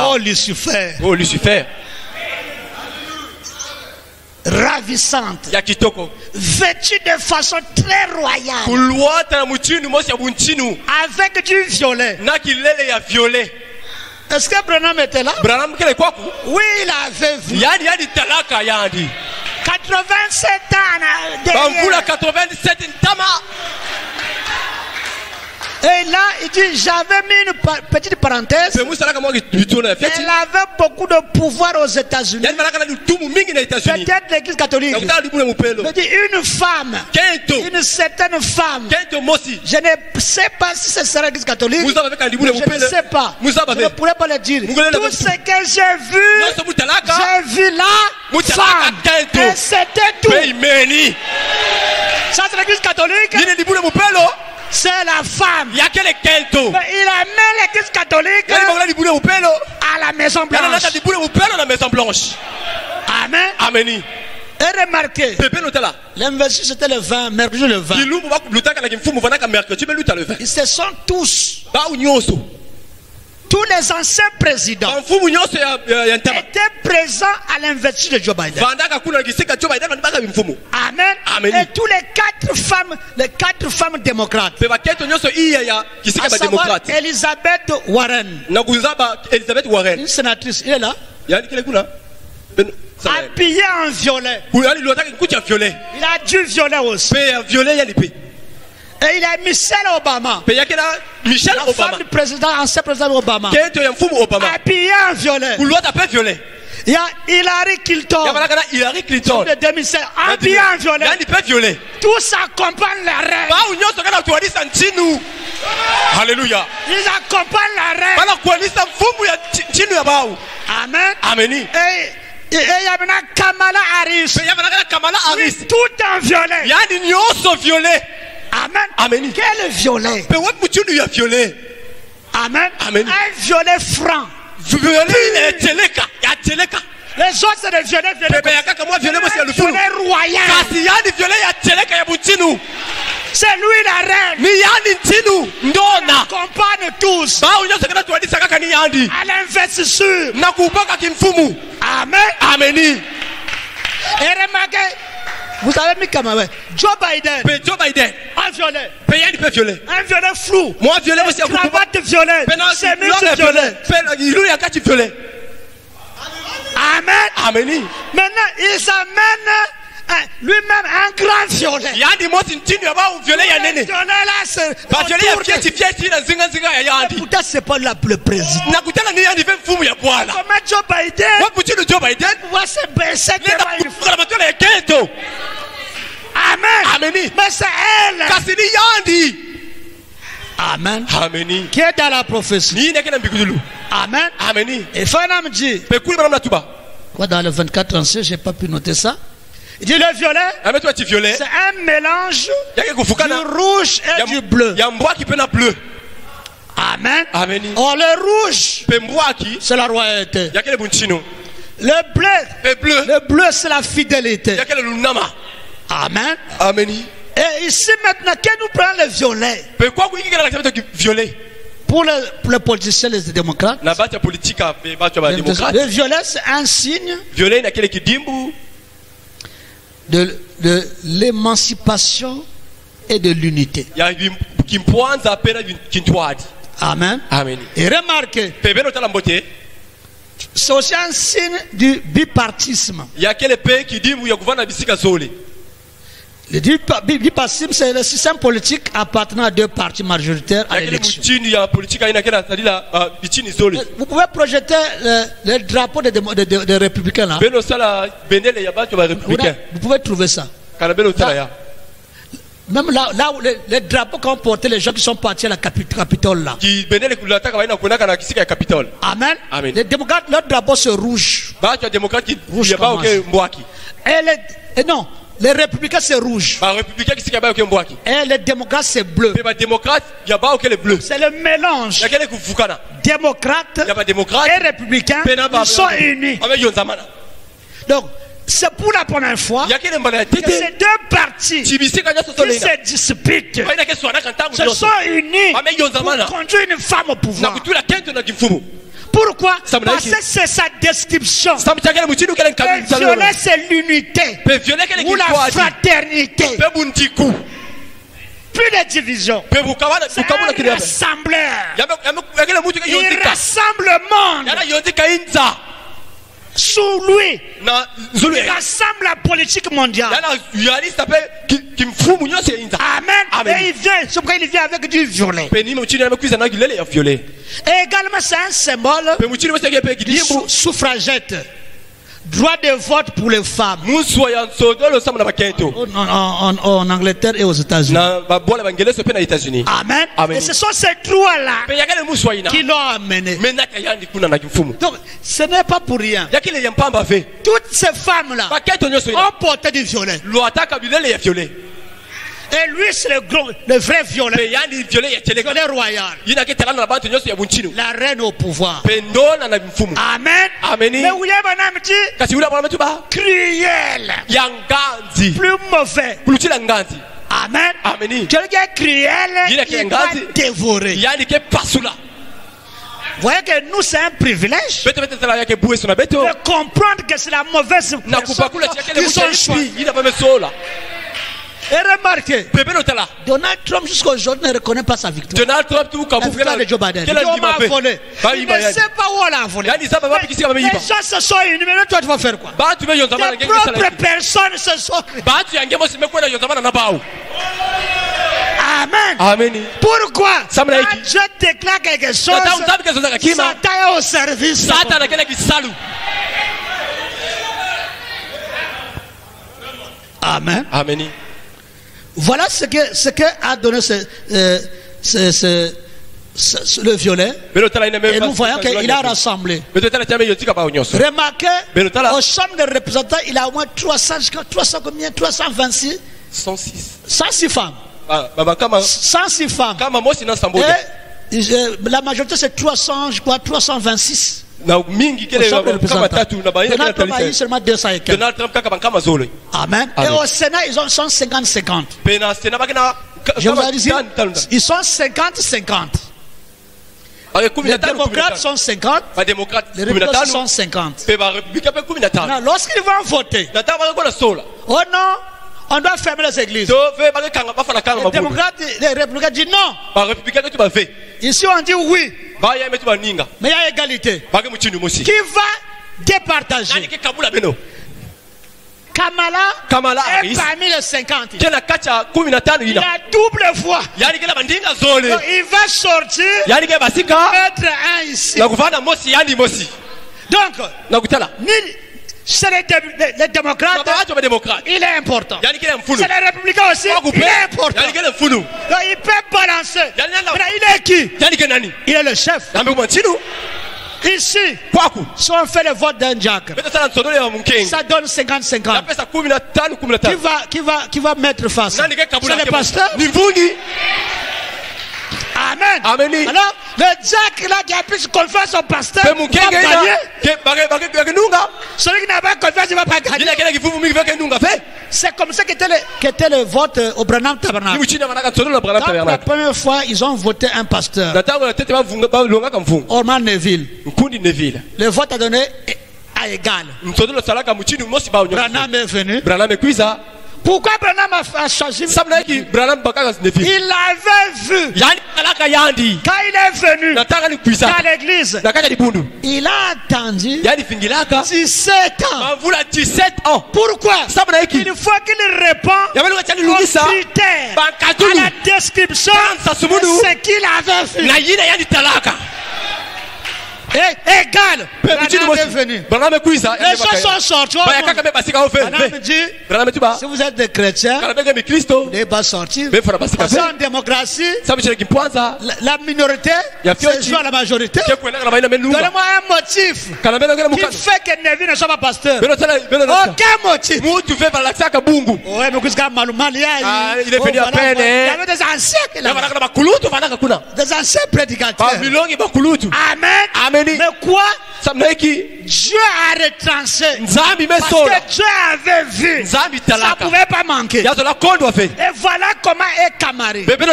Oh Lucifer. Oh Lucifer. Ravissante, vêtue de façon très royale, avec du violet. Est-ce que Branham était là? Oui, il avait vu. 87 ans derrière. 87 Et là, il dit, j'avais mis une petite parenthèse. Elle avait beaucoup de pouvoir aux États-Unis. Peut-être l'église catholique. Il dit, une femme, une certaine femme. Je ne sais pas si ce sera l'église catholique. Je ne sais pas. Je ne pourrais pas le dire. Tout ce que j'ai vu la femme. Et c'était tout. Ça, c'est l'église catholique. C'est la femme. Mais il a mis l'église catholique à la Maison Blanche. Amen. Amen. Et remarquez, l'investiture c'était le 20, mercredi le 20. Ils se sont tous, tous les anciens présidents étaient présents à l'investiture de Joe Biden. Amen. Amen. Et tous les quatre femmes démocrates, à savoir Elizabeth Warren, une sénatrice, il est là. habillé en violet. Il a du violet aussi. Et il a Michelle Obama. La femme du président, ancien président Obama. Habillé en violet. Il y a Hillary Clinton. De 2007. Habillé en violet. Tous accompagnent la reine. Alléluia. Ils accompagnent la reine. Amen. Amen. Et il y a maintenant Kamala Harris. Tout en violet. Amen. Amen. Quel violet? Amen. Amen. Un violet franc. Les autres c'est des violets violet royal. C'est lui la reine. Il accompagne tous à l'investissure. Amen. Amen. Et remarquez, vous avez mis comme Joe Biden. Un violet. Un violet flou. Cravate violet. Chemise violet. Amen. Amen. Maintenant, il s'amène lui-même un grand violet. Pourtant, c'est pas le président. Comment Joe Biden va se baisser devant une femme. Amen. Mais c'est elle. Amen. Qui est dans la prophétie. Amen. Et Fanam dit. Quoi dans le 24-36, j'ai pas pu noter ça. Il dit le violet. C'est un mélange du rouge et du bleu. Amen. Or le rouge, c'est la royauté. Le bleu, c'est la fidélité. Amen. Et ici maintenant, que nous prenons le violet? Pour les politiciens, les démocrates, le violet c'est un signe de l'émancipation et de l'unité. Amen. Et remarquez, c'est aussi un signe du bipartisme. Le bipartisme, c'est le système politique appartenant à deux partis majoritaires à l'élection. Vous pouvez projeter le drapeau des républicains là. Vous pouvez trouver ça. Même là où les drapeaux qu'ont porté les gens qui sont partis à la Capitole là. Amen. Les démocrates, leur drapeau c'est rouge. Rouge et non. Les républicains c'est rouge. Et les démocrates c'est bleu. C'est le mélange. Démocrates et républicains, ils sont unis. Donc, c'est pour la première fois que ces deux partis qui se disputent se sont unis pour conduire une femme au pouvoir. Pourquoi? Parce que c'est sa description. Le violet c'est l'unité ou la fraternité. Plus de division. C'est un rassembleur. Il rassemble le monde sous lui. Il rassemble la politique mondiale. Amen. Et il vient avec du violet. Et également c'est un symbole du suffragette. Droit de vote pour les femmes. En Angleterre et aux États-Unis. Amen. Et ce sont ces droits-là qui l'ont amené. Donc, ce n'est pas pour rien. Toutes ces femmes-là ont porté du violet. Et lui, c'est le vrai violet. Violet royal. La reine au pouvoir. Amen. Mais William Branham dit cruel. Plus mauvais. Amen. Quelqu'un cruel qui va dévorer. Vous voyez que nous, c'est un privilège de comprendre que c'est la mauvaise personne qui sont choisis. Et remarquez, Donald Trump jusqu'à aujourd'hui ne reconnaît pas sa victoire. Donald Trump, tout comme vous de Joe Biden. Il ne sait pas où elle a volé. Les gens se sont unis, mais toi tu vas faire quoi? Tes propres personnes se sont. Amen. Amen. Pourquoi? Quand je déclare quelque chose, Satan est au service. Amen. Amen. Voilà ce que a donné le violet. Et nous voyons qu'il a rassemblé. Remarquez, au chambre des représentants, il a au moins 326 106 femmes. 106 femmes. Et la majorité c'est 300, je crois, 326. Seulement 200 et quelques. Amen. Et au Sénat, ils sont 50-50. Je vous ai dit, ils sont 50-50. Les démocrates sont 50. Les républicains sont 50. Lorsqu'ils vont voter, oh non, on doit fermer les églises. Les démocrates, les républicains disent non. Ici on dit oui. Mais il y a égalité. Qui va départager? Kamala est parmi les 50. Il a double voix. Donc, il va sortir, mettre un ici. Donc, c'est les démocrates, il est important. C'est les républicains aussi, il est important. Donc, il peut balancer. Il est qui? Il est le chef. Ici, si on fait le vote d'un Jack, ça donne 50-50. Qui va mettre face? C'est le pasteur. Amen. Amen. Alors, le Jack là qui a plus confiance au pasteur, va gagner. Celui qui n'a pas confiance, il ne va pas gagner. C'est comme ça qu'était le vote au Branham Tabernacle. La première fois, ils ont voté un pasteur, Orman Neville. Le vote a donné à égal. Branham est venu. Pourquoi Branham a changé? Il l'avait vu. Quand il est venu à l'église, il a attendu 17 ans. Pourquoi? Il faut qu'il réponde aux critères, à la description de ce qu'il avait vu. Égal. Branham est venu. Les choses sont sorties. Branham dit, si vous êtes des chrétiens, vous ne devez pas sortir. Parce qu'en démocratie, la minorité se joue à la majorité. Donnez-moi un motif qui fait que Neville ne soit pas pasteur. Aucun motif. Oui, mais il est venu à peine. Il y avait des anciens. Des anciens prédicateurs. Amen. Amen. Mais quoi? Dieu a retranché. Parce que Dieu avait vu. Ça ne pouvait pas manquer. Et voilà comment est Kamari. Double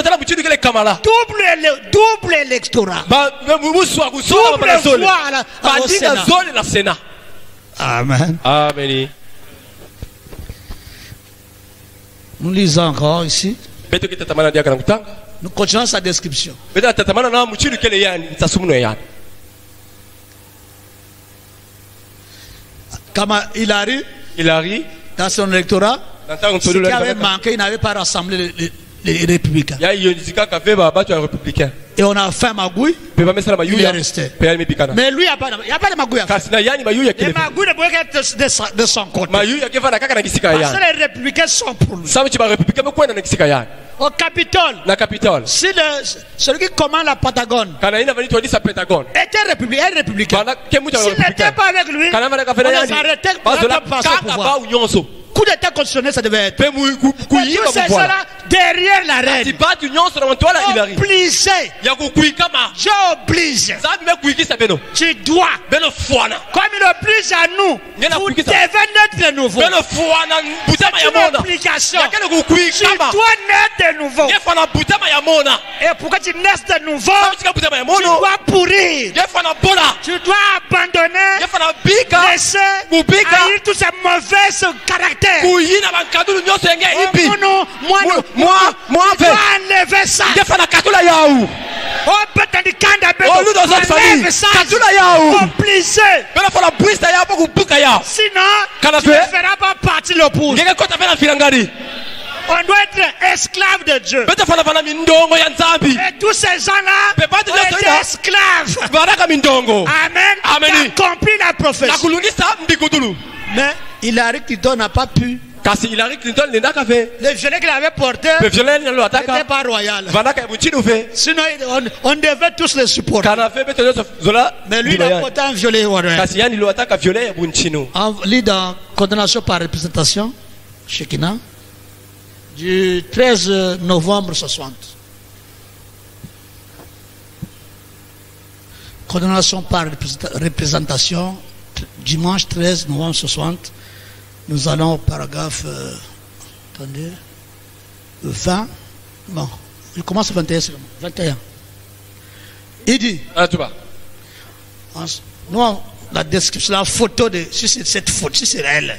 électorat. Double voix au Sénat. Amen. Amen. Nous lisons encore ici. Nous continuons sa description. Comme Hillary, dans son électorat, ce qui avait manqué, il n'avait pas rassemblé les républicains. Et on a fait Magouille, il est resté. Mais lui, il n'y a pas de Magouille à faire. Les Magouilles ne pouvaient être de son côté. Parce que les républicains sont pour lui. Au Capitole, si celui qui commande la Patagone était républicain, s'il n'était pas avec lui, on les arrêtait pour passer au pouvoir. Coup d'état constitutionnel, ça devait être. Tous ces gens-là derrière la reine. Obligé. J'ai obligé. Tu dois. Comme il oblige à nous, vous devez naître de nouveau. C'est une obligation. Tu dois naître de nouveau. Et pourquoi tu naisses de nouveau, tu dois pourrir. Tu dois abandonner, laisser, haïr tous ces mauvais caractères. Moi, tu dois enlever ça. Enlève ça. Obligé. Sinon, tu ne feras pas partie de l'épouse. On doit être esclave de Dieu. Et tous ces gens-là ont été esclaves. Amen. Ils ont accompli la prophétie. Mais Hillary Clinton n'a pas pu. Le violet qu'il avait porté n'était pas royal. Sinon, on devait tous le supporter. Mais lui, il a porté un violet royal. On lit dans Condamnation par représentation, Shekinah, du 13 novembre 60. Condamnation par représentation, dimanche 13 novembre 60. Nous allons au paragraphe, attendez, 20, bon, il commence 21 seulement, 21. Il dit, nous, la description, la photo de, si c'est cette photo, si c'est elle,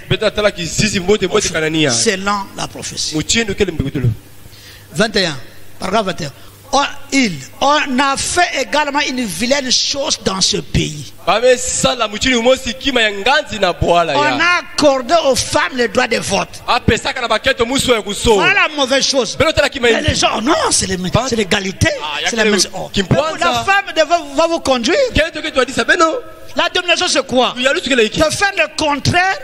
c'est là la prophétie. 21, paragraphe 21. On a fait également une vilaine chose dans ce pays. On a accordé aux femmes le droit de vote. Voilà la mauvaise chose. Mais les gens, non, c'est l'égalité. La femme va vous conduire. La domination, c'est quoi? De faire le contraire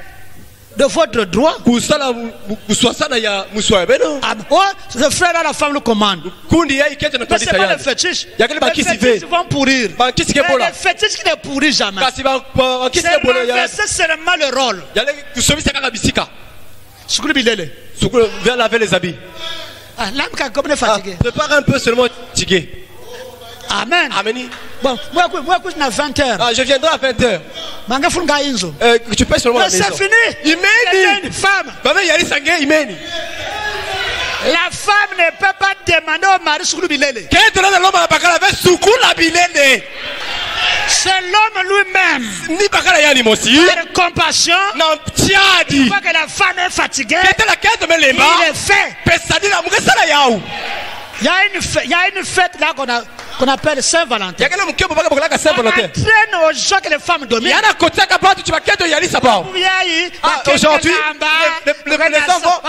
de votre droit. Le frère à la femme le commande. Mais c'est pas le fétiche. Les fétiches vont pourrir. Mais les fétiches qui ne pourrissent jamais. C'est renverser seulement le rôle. Viens laver les habits. Prépare un peu seulement fatigué. Amen. Amen. Bon, moi, je à 20h. Je viendrai à 20h. Tu peux seulement la maison. C'est fini. Une femme. La femme ne peut pas demander au mari Soukulu Bilele. C'est l'homme lui-même. Par compassion. Il voit que la femme est fatiguée. Il est fait. Il y a une fête là qu'on appelle Saint-Valentin. On entraîne aux gens que les femmes dominent. Aujourd'hui, les enfants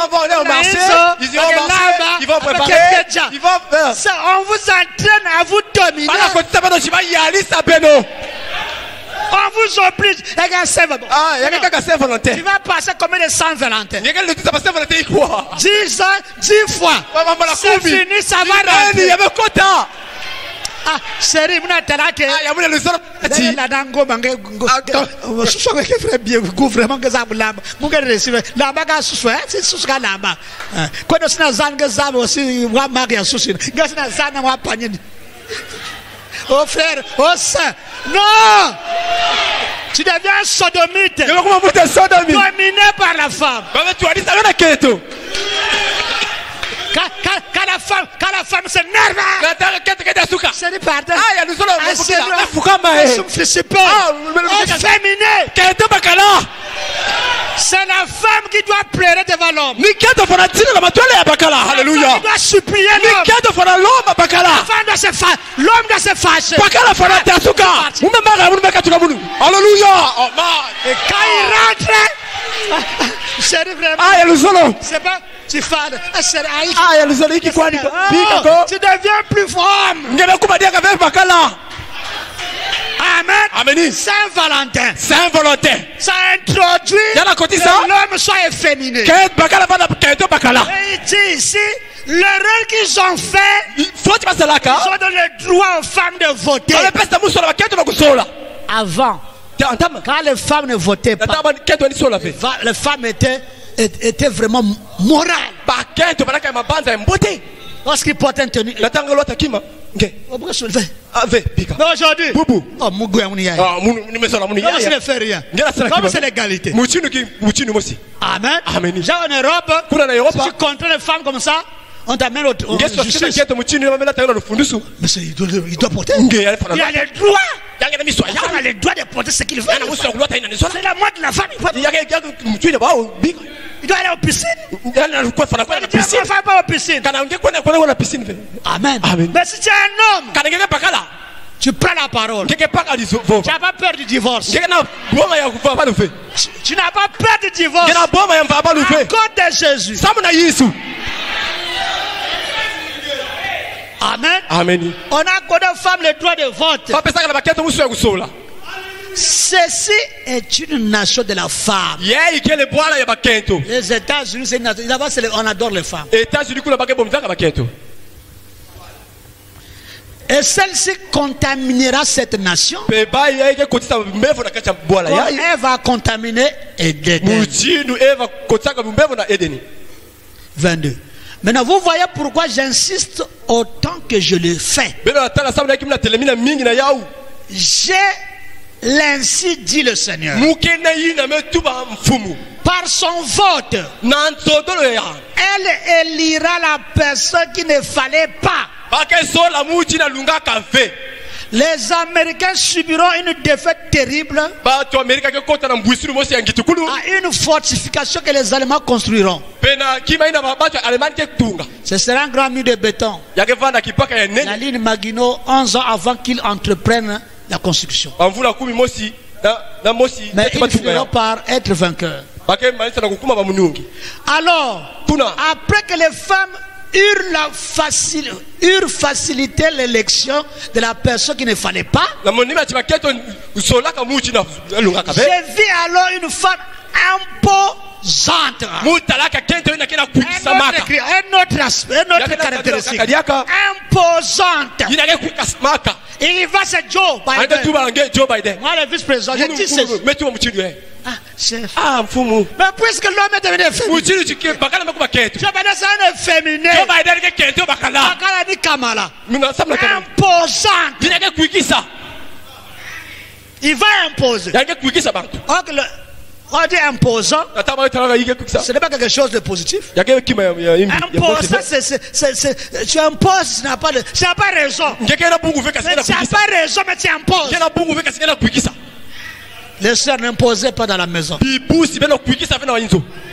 vont au marché, ils vont préparer, on vous entraîne à vous dominer. On vous oblige. Tu vas passer combien de Saint-Valentin? 10 ans, 10 fois. C'est fini, ça va rentrer. Ah, chérie, vous n'êtes là que. La dango mange. Je suis bien gouvernement que ça blâme. Mon gars reçu. La baga souffre, c'est souffre là-bas. Quand on s'en zan que ça aussi, moi maria souci. Gas na zan moi panier. Oh frère, oh sœur, non! Tu deviens sodomite. Dominé par la femme. Quand la femme s'énerve, c'est pardon. C'est la femme qui doit pleurer devant l'homme. Alléluia. Qui doit supplier l'homme. La femme doit se fâcher. L'homme doit se fâcher. Alléluia. Et quand il rentre, c'est vraiment. C'est pas. Tu deviens plus fort. Amen. Saint-Valentin. Ça introduit que l'homme soit efféminé. Et il dit ici, l'erreur qu'ils ont fait, ils ont donné le droit aux femmes de voter. Avant, quand les femmes ne votaient pas, les femmes étaient vraiment morales. Lorsqu'il porte un tenue. Mais aujourd'hui, je ne fais rien. Comme c'est l'égalité. Amen. J'ai en Europe, si tu contrôles les femmes comme ça, on t'amène au justice. Mais il doit porter. Il a le droit. Il a le droit de porter ce qu'il veut. C'est la moitié de la femme. Il doit aller aux piscines. Il ne va pas aux piscines. Amen. Mais si tu es un homme, tu prends la parole. Tu n'as pas peur du divorce. Tu n'as pas peur du divorce. À cause de Jésus. Amen. Amen. On a accordé aux femmes le droit de vote. Ceci est une nation de la femme. Les États-Unis, c'est une nation. Là-bas, on adore les femmes. Et celle-ci contaminera cette nation. Elle va contaminer Éden. 22. Maintenant, vous voyez pourquoi j'insiste autant que je le fais. J'ai l'ainsi dit le Seigneur. Par son vote, elle élira la personne qu'il ne fallait pas. Les Américains subiront une défaite terrible à une fortification que les Allemands construiront. Ce sera un grand mur de béton. La ligne Maginot, 11 ans avant qu'ils entreprennent la construction. Mais ils finiront par être vainqueurs. Alors, après que les femmes eurent facilité l'élection de la personne qu'il ne fallait pas, j'ai vu alors une femme imposante. Un autre aspect, une autre caractéristique. Imposante. Il va c'est Joe Biden. Moi, le vice-président, j'ai dit ceci. Chef. Mais puisque l'homme est devenu féminin, Joe Biden c'est un efféminé. Bakala dit Kamala. Imposante. Il va imposer. On dit imposant, ce n'est pas quelque chose de positif. Imposant, tu imposes, tu n'as pas raison. Tu n'as pas raison, mais tu imposes. Les sœurs n'imposaient pas dans la maison.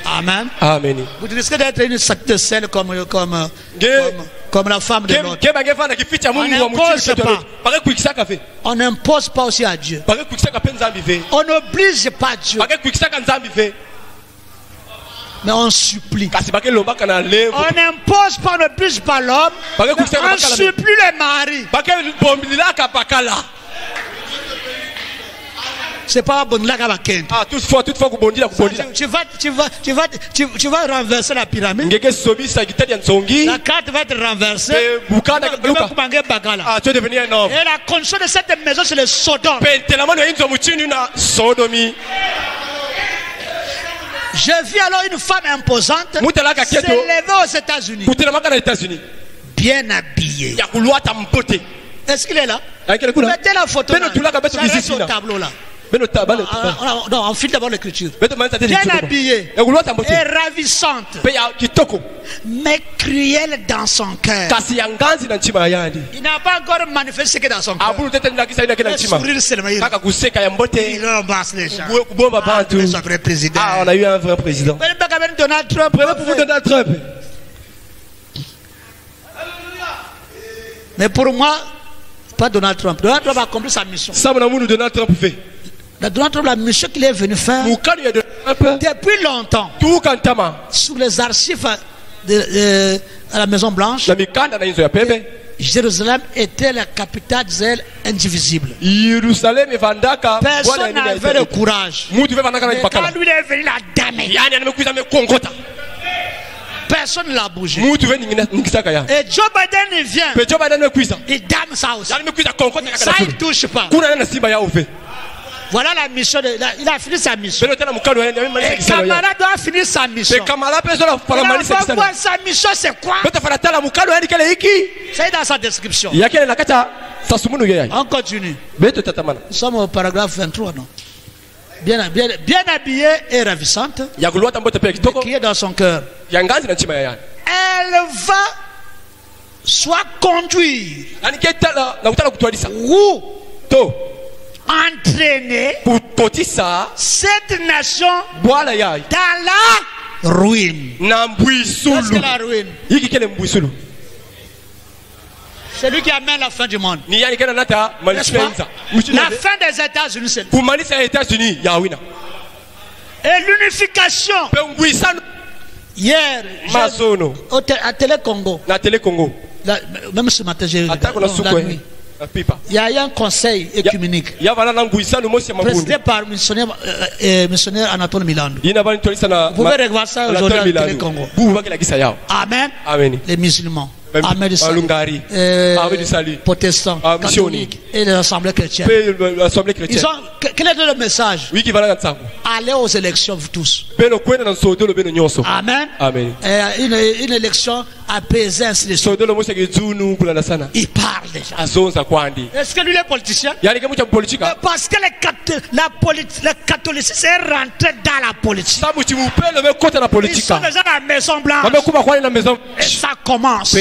Amen. Amen. Vous risquez d'être une secte comme la femme de l'autre. On n'impose pas aussi à Dieu. On n'oblige pas Dieu. Mais on supplie. On n'impose pas, on n'oblige pas l'homme. On supplie le mari. C'est pas bon là qu'à toutefois tu vas renverser la pyramide. La carte va être renversée. Tu es devenu un homme. Et la condition de cette maison, c'est le Sodome. J'ai vu alors une femme imposante s'élever aux États-Unis. Bien habillée. Est-ce qu'il est là? Mettez la photo là. Sur le tableau là. Non, on file d'abord l'écriture. Bien habillée et ravissante, mais cruelle dans son cœur. Il n'a pas encore manifesté ce qui est dans son cœur. Le sourire seulement. Il embrasse les gens. C'est un vrai président. On a eu un vrai président. Donald Trump. Donald Trump. Mais pour moi, pas Donald Trump. Donald Trump a accompli sa mission. Donald Trump fait. Donald Trump, la mission qu'il est venu faire depuis longtemps, sous les archives à la Maison Blanche, Jérusalem était la capitale d'Israël indivisible. Personne n'avait le courage. Mais quand lui est venu, la dame. Personne ne l'a bougé. Et Joe Biden vient. Il dame ça aussi. Ça ne touche pas. Voilà la mission. Il a fini sa mission. Et Kamala doit finir sa mission. On va voir sa mission, c'est quoi? C'est dans sa description. On continue. Nous sommes au paragraphe 23, non? Bien habillée et ravissante, qui est dans son cœur. Elle va soit conduire ou entraîner cette nation dans la ruine. Qu'est-ce que la ruine? C'est lui qui amène la fin du monde. La fin des États-Unis, c'est lui. Et l'unification. Hier, à Télé Congo, même ce matin, j'ai regardé. Il y a eu un conseil écuménique présidé par le missionnaire Anatole Milandu. Vous pouvez revoir ça aujourd'hui à Télé Congo. Amen. Les musulmans, Amen du salut, protestants, catholiques et les assemblées chrétiennes. Quel est le message? Allez aux élections, vous tous. Amen. Une élection apaisée, ainsi de suite. Il parle déjà. Est-ce que lui est politicien? Parce que le catholicisme est rentré dans la politique. Ils sont déjà dans la Maison Blanche. Et ça commence.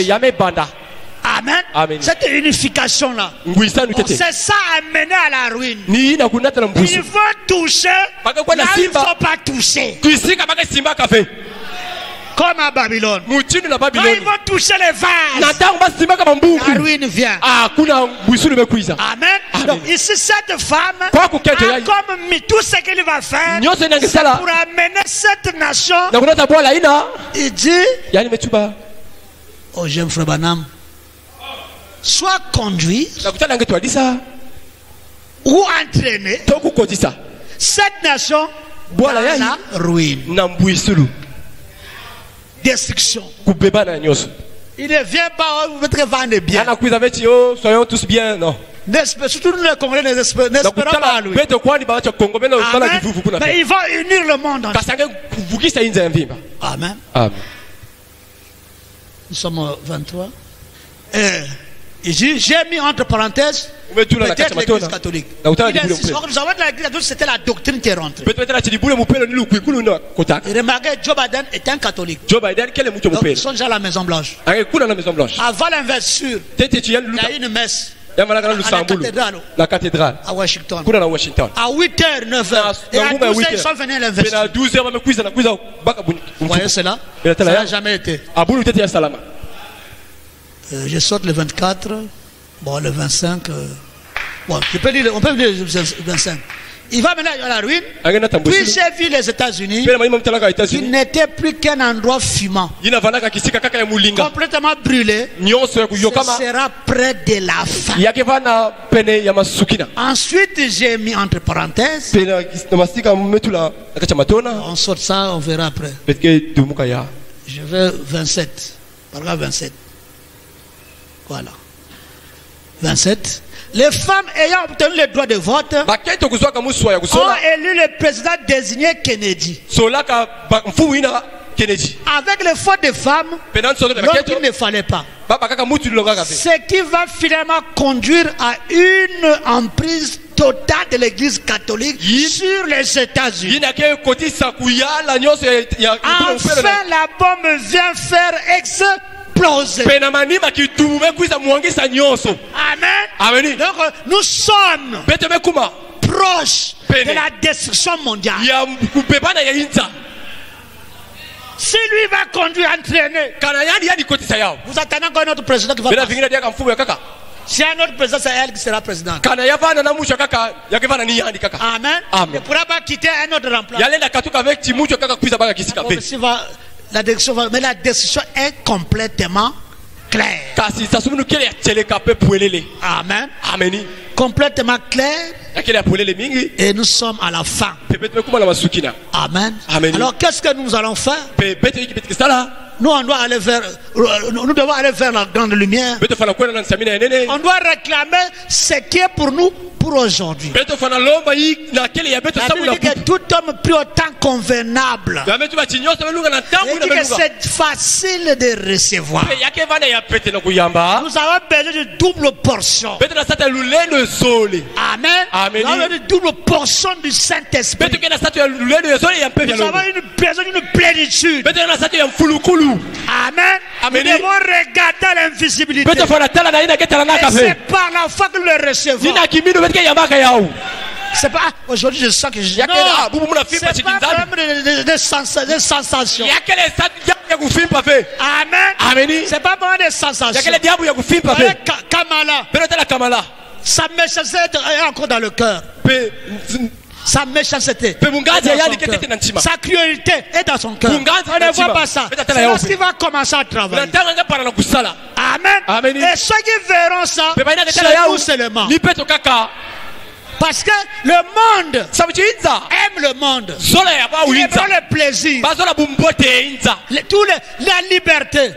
Amen. Cette unification-là, c'est ça amené à la ruine. Il faut toucher, là il ne faut pas toucher. Comme à Babylone. Quand ils vont toucher les vases, la ruine vient. Amen. Donc ici cette femme a comme mis tout ce qu'il va faire, c'est pour amener cette nation. Il dit, oh j'aime Frère Branham, soit conduire ou entraîner cette nation dans la ruine. Destruction. Il ne vient pas vous mettre vendre bien. Soyons tous bien, non. Surtout nous les Congolais n'espérons pas à lui. Mais il va unir le monde entier. Amen. Nous sommes au 23. J'ai mis entre parenthèses peut-être l'église catholique. Nous avons dit l'église catholique, c'était la doctrine qui est rentrée. Et remarquez, Joe Biden est un catholique. Donc ils sont déjà à la Maison Blanche. Avant l'investiture, il y a une messe à la cathédrale à Washington. À 8h, 9h. Et à 12h, ils sont venus à l'investiture. Vous voyez cela? Ça n'a jamais été. Je saute le 24, bon le 25, bon, on peut dire le 25. Il va maintenant à la ruine. Puis j'ai vu les États-Unis qui n'était plus qu'un endroit fumant, complètement brûlé. Ce sera près de la fin. Ensuite j'ai mis entre parenthèses. On sort ça, on verra après. Je vais 27, paragraphe 27. Voilà. 27. Les femmes ayant obtenu le droit de vote ont élu le président désigné Kennedy. Avec le vote des femmes, l'autre ne fallait pas. Ce qui va finalement conduire à une emprise totale de l'église catholique sur les États-Unis. Enfin, la bombe vient faire exploser. Amen. Donc nous sommes proches de la destruction mondiale. Si lui va conduire, entraîner, vous attendez encore un autre président qui va passer. Si un autre président, c'est elle qui sera président. Amen. Il ne pourra pas quitter un autre remplaçant. La destruction va, mais la destruction est complètement claire. Amen. Complètement claire. Et nous sommes à la fin. Amen. Alors qu'est-ce que nous allons faire? Nous, on doit aller vers, nous devons aller vers la grande lumière. On doit réclamer ce qui est pour nous, pour aujourd'hui. La Bible dit que tout homme prie au temps convenable. Et dit que c'est facile de recevoir. Nous avons besoin de double portion. Amen. Nous avons une double portion du Saint-Esprit. Nous avons besoin d'une plénitude. Amen. Nous devons regarder l'invisibilité. Et c'est par la foi que nous le recevons. C'est pas aujourd'hui je sens que je non, c'est pas vraiment des sensations. Amen. C'est pas vraiment des sensations. Kamala. Sa méchanceté est encore dans le cœur. Sa méchanceté, sa cruauté est dans son cœur. On ne voit pas ça. C'est lorsqu'il va commencer à travailler. Amen. Et ceux qui verront ça, c'est nous seulement. Parce que le monde aime le monde. Il aime le plaisir. La liberté.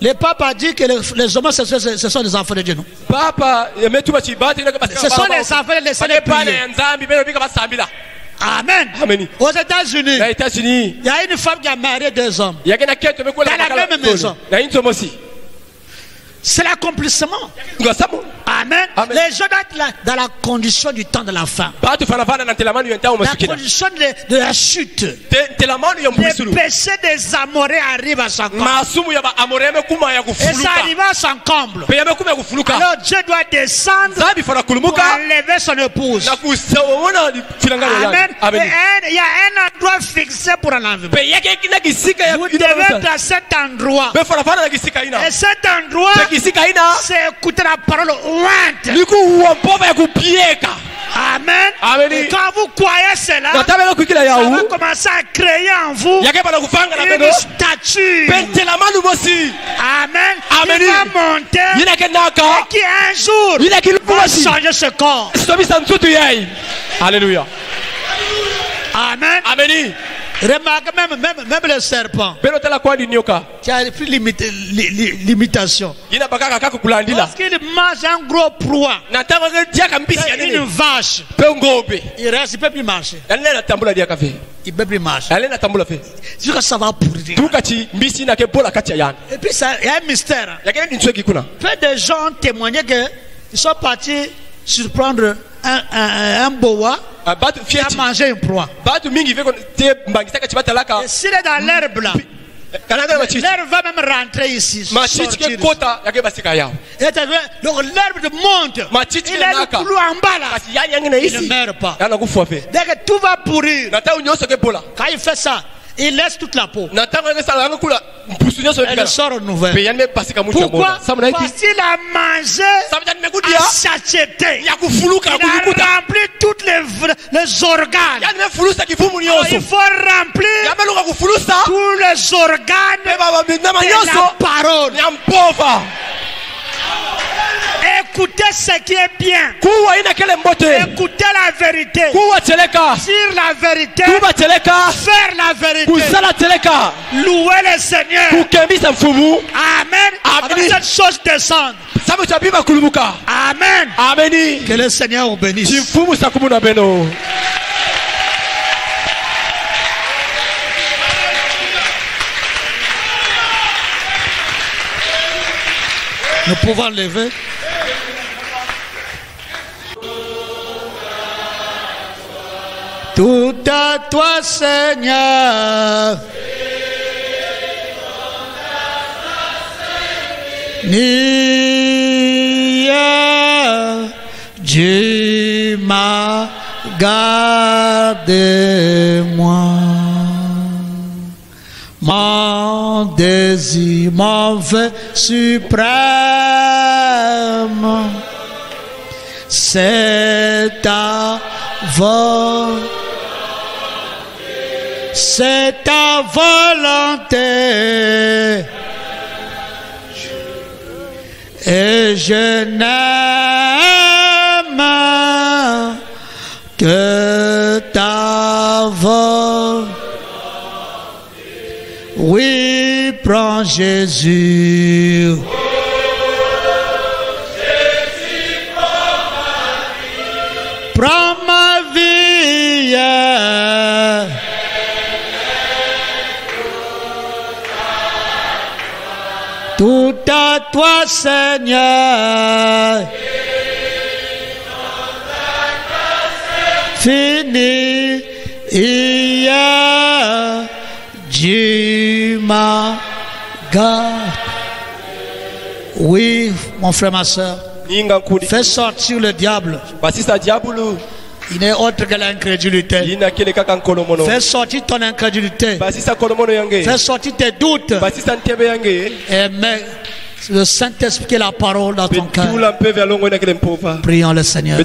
Le pape a dit que les homosexuels ce sont des enfants de Dieu, non? Ce sont les enfants de Dieu. Amen. Aux États-Unis, il y a une femme qui a marié 2 hommes dans la même maison. C'est l'accomplissement. Amen. Les gens sont dans la condition du temps de la fin. La condition de la chute. Le péché des Amorés arrive à son comble. Et ça arrive à son comble. Alors Dieu doit descendre pour enlever son épouse. Amen. Il y a un endroit fixé pour l'enlever. Vous devez être à cet endroit. Et cet endroit, c'est écouter la parole ointe. Amen. Et quand vous croyez cela, ça va commencer à créer en vous une statue. Amen. Qui va monter et qui un jour va changer ce corps. Alléluia. Amen. Remarque même le serpent qui a pris l'imitation. Lorsqu'il mange un gros proie, une vache, il reste, il ne peut plus marcher. Il ne peut plus marcher. C'est que ça va pourrir. Et puis il y a un mystère. Peu de gens ont témoigné qu'ils sont partis surprendre un boa qui a mangé une proie. Et s'il est dans l'herbe là, l'herbe va même rentrer ici. Donc l'herbe monte. Il est le clou en bas là. Il ne meurt pas. Dès que tout va pourrir, quand il fait ça, il laisse toute la peau. Elle sort nouvelle. Pourquoi? Parce qu'il a mangé à satiété. Il a rempli tous les organes. Alors, il faut remplir tous les organes de la parole. Écoutez ce qui est bien. Écoutez la vérité. Dire la vérité. Faire la vérité. Louer le Seigneur. Amen. Avec cette chose descendre. Amen. Que le Seigneur vous bénisse. Nous pouvons lever. Tout à toi, Seigneur. Dieu m'a gardé moi. Mon désir, mon vœu suprême, c'est ta volonté. C'est ta volonté. Et je n'aime que ta volonté. Oui, prends Jésus. toi, Seigneur. Fini hier, Dieu m'a gardé. Oui, mon frère, ma soeur. Fais sortir le diable. Il n'est autre que l'incrédulité. Fais sortir ton incrédulité. Fais sortir tes doutes. Et mets le Saint-Esprit qui est la parole dans ton cœur. Prions le Seigneur.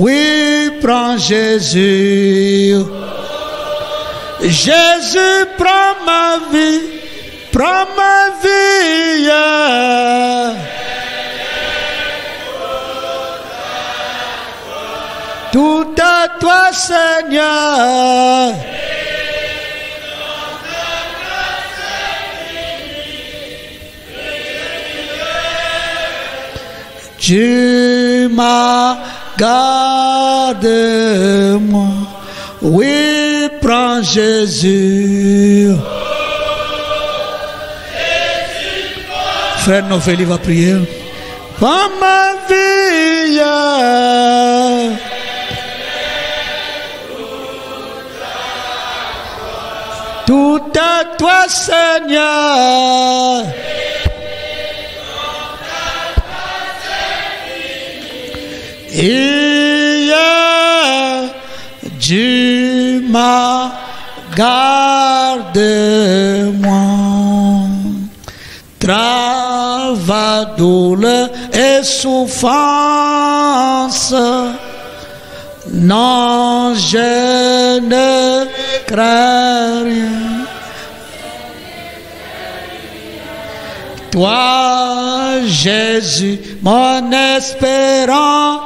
Oui, prends Jésus. Jésus, prends ma vie. Prends ma vie. Tout à toi, Seigneur. Tu m'as gardé-moi. Oui, prends Jésus. Frère Novélie va prier. Prends ma vie. Tout à toi, Seigneur. Et Dieu m'a gardé moi. Travail, douleur et souffrance. Non, je ne crains rien. Toi, Jésus, mon espérance,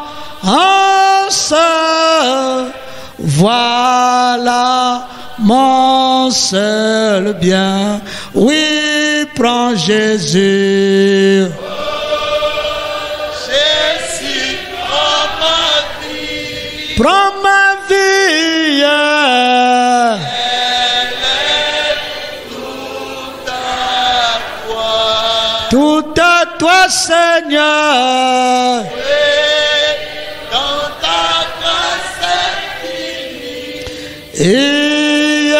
voilà mon seul bien. Oui, prends Jésus. Jésus, prends ma vie. Prends ma vie. Elle est toute à toi. Tout à toi, Seigneur. Oui, dans ta grâce infinie. Et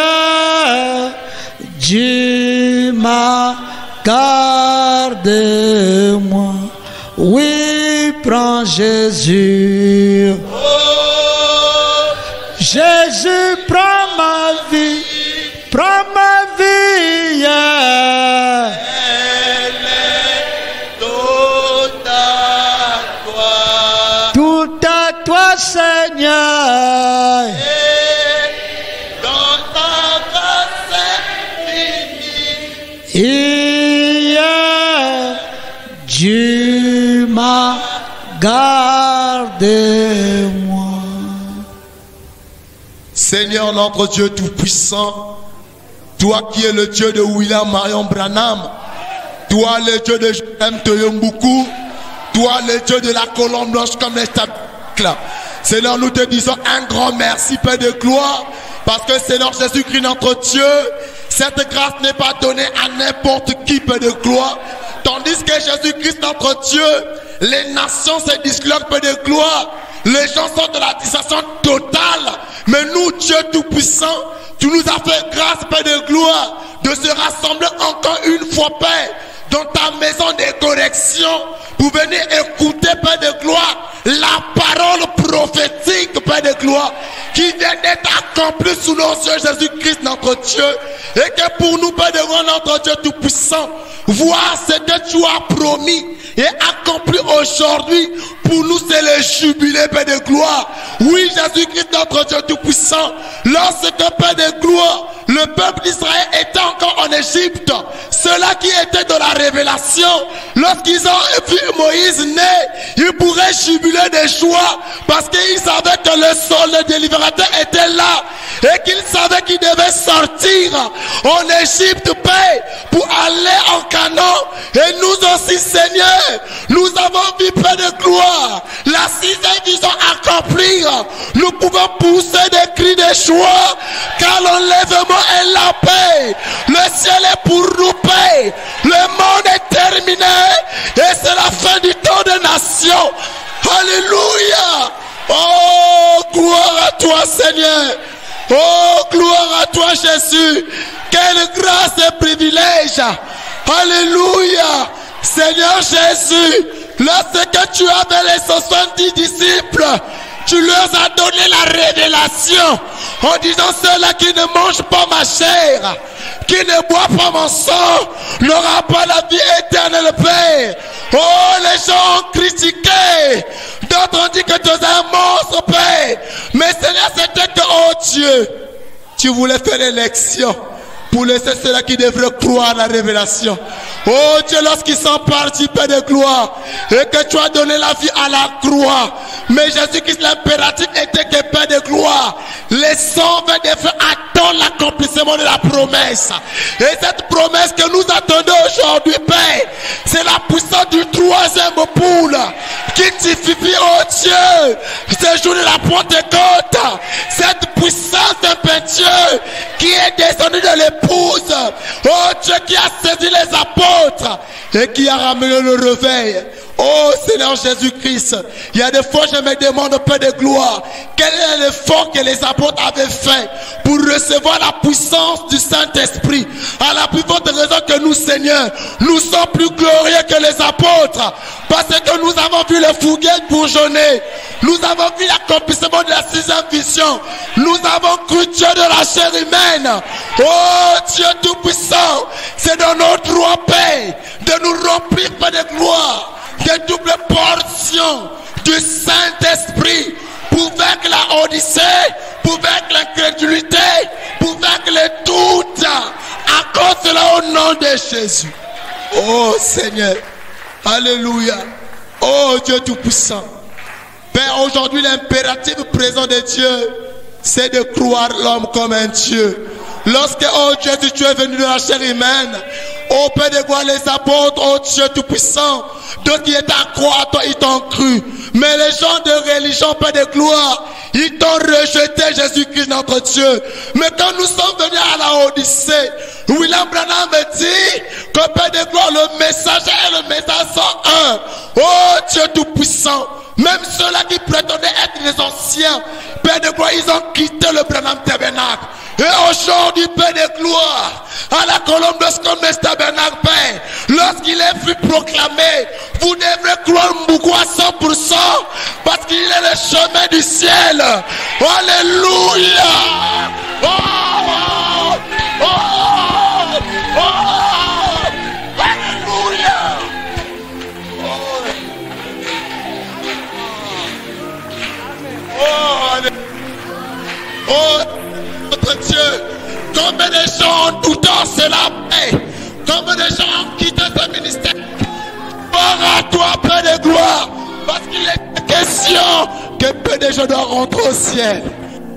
Dieu m'a gardé moi. Oui, prends Jésus. Oh, Jésus, prends ma vie. Prends ma vie. elle est toute à toi. Tout à toi, Seigneur. Et dans ta grâce infinie. Et Dieu m'a gardé moi. Seigneur notre Dieu Tout-Puissant, toi qui es le Dieu de William Marion Branham, toi le Dieu de J.M. Toyombuku, toi le Dieu de la colombe blanche comme les tabacles. Seigneur, nous te disons un grand merci, Père de gloire, parce que Seigneur Jésus-Christ notre Dieu, cette grâce n'est pas donnée à n'importe qui, Père de gloire, tandis que Jésus-Christ notre Dieu, les nations se disloquent, Père de gloire. Les gens sont de la distraction totale. Mais nous, Dieu Tout-Puissant, tu nous as fait grâce, Père de gloire, de se rassembler encore une fois, Père, dans ta maison de correction, pour venir écouter, Père de gloire, la parole prophétique, Père de gloire, qui vient d'être accomplie sous nos yeux, Jésus-Christ, notre Dieu. Et que pour nous, Père de gloire, notre Dieu Tout-Puissant, voir ce que tu as promis et accompli aujourd'hui, pour nous c'est le jubilé, Père de gloire. Oui, Jésus-Christ, notre Dieu Tout-Puissant, lorsque, Père de gloire, le peuple d'Israël était encore en Égypte, ceux-là qui étaient dans la révélation, lorsqu'ils ont vu Moïse né, ils pourraient jubiler de joie, parce qu'ils savaient que le sol, le délibérateur était là, et qu'ils savaient qu'ils devaient sortir en Égypte, Père, pour aller en Canaan. Et nous aussi, Seigneur, nous avons vu, Père de gloire, la sixième vision accomplir. Nous pouvons pousser des cris de joie, car l'enlèvement est la paix. Le ciel est pour nous, Père. Le monde est terminé, et c'est la fin du temps des nations. Alléluia. Oh, gloire à toi, Seigneur. Oh, gloire à toi, Jésus. Quelle grâce et privilège. Alléluia. Seigneur Jésus, lorsque tu avais les 70 disciples, tu leur as donné la révélation en disant: ceux-là qui ne mangent pas ma chair, qui ne boit pas mon sang, n'aura pas la vie éternelle, Père. Oh, les gens ont critiqué, d'autres ont dit que tu es un monstre, Père. Mais Seigneur, c'était que, oh Dieu, tu voulais faire l'élection pour laisser ceux-là qui devraient croire à la révélation. Oh Dieu, lorsqu'ils sont partis, Père de gloire, et que tu as donné la vie à la croix, mais Jésus-Christ, l'impératif était que, Père de gloire, les 120 des frères attendent l'accomplissement de la promesse. Et cette promesse que nous attendons aujourd'hui, Père, c'est la puissance du troisième poule qui typifie, oh Dieu, ce jour de la Pentecôte, cette puissance de Dieu qui est descendue de l'épouse, oh Dieu qui a saisi les apôtres et qui a ramené le réveil. Oh Seigneur Jésus-Christ, il y a des fois je me demande, Père de gloire, quel est l'effort que les apôtres avaient fait pour recevoir la puissance du Saint-Esprit. À la plus forte raison que nous, Seigneur, nous sommes plus glorieux que les apôtres, parce que nous avons vu les fouguettes bourgeonner, nous avons vu l'accomplissement de la 6e vision, nous avons cru Dieu de la chair humaine. Oh Dieu Tout-Puissant, c'est dans notre droit, Père, de nous remplir, Père de gloire, de double portion du Saint-Esprit pour vaincre la Odyssée, pour vaincre l'incrédulité, pour vaincre les doutes, à cause de là au nom de Jésus. Oh Seigneur, alléluia. Oh Dieu Tout-Puissant, Père, aujourd'hui l'impératif présent de Dieu, c'est de croire l'homme comme un Dieu. Lorsque, oh Jésus, tu es venu de la chair humaine, oh Père de gloire, les apôtres, oh Dieu Tout-Puissant, d'autres qui étaient à croire, toi, ils t'ont cru. Mais les gens de religion, Père de gloire, ils t'ont rejeté, Jésus-Christ, notre Dieu. Mais quand nous sommes venus à la Odyssée, William Branham me dit que, Père de gloire, le messager et le message sont un. Oh Dieu Tout-Puissant, même ceux-là qui prétendaient être les anciens, Père de gloire, ils ont quitté le Branham Tabernacle. Et aujourd'hui, Père de gloire, à la colombe de ce tabernacle, Père, lorsqu'il est fut proclamé, vous devrez croire beaucoup à 100%, parce qu'il est le chemin du ciel. Alléluia. Oh, oh, oh, oh, alléluia. Oh, oh, notre Dieu, combien de gens en tout temps c'est la paix, combien de gens ont quitté ce ministère. Gloire à toi, Père de gloire, parce qu'il est question que peu de gens doivent rentrer au ciel.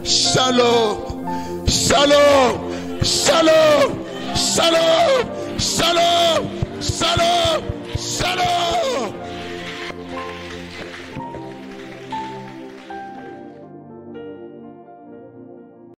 Shalom, shalom, shalom, shalom, shalom, shalom.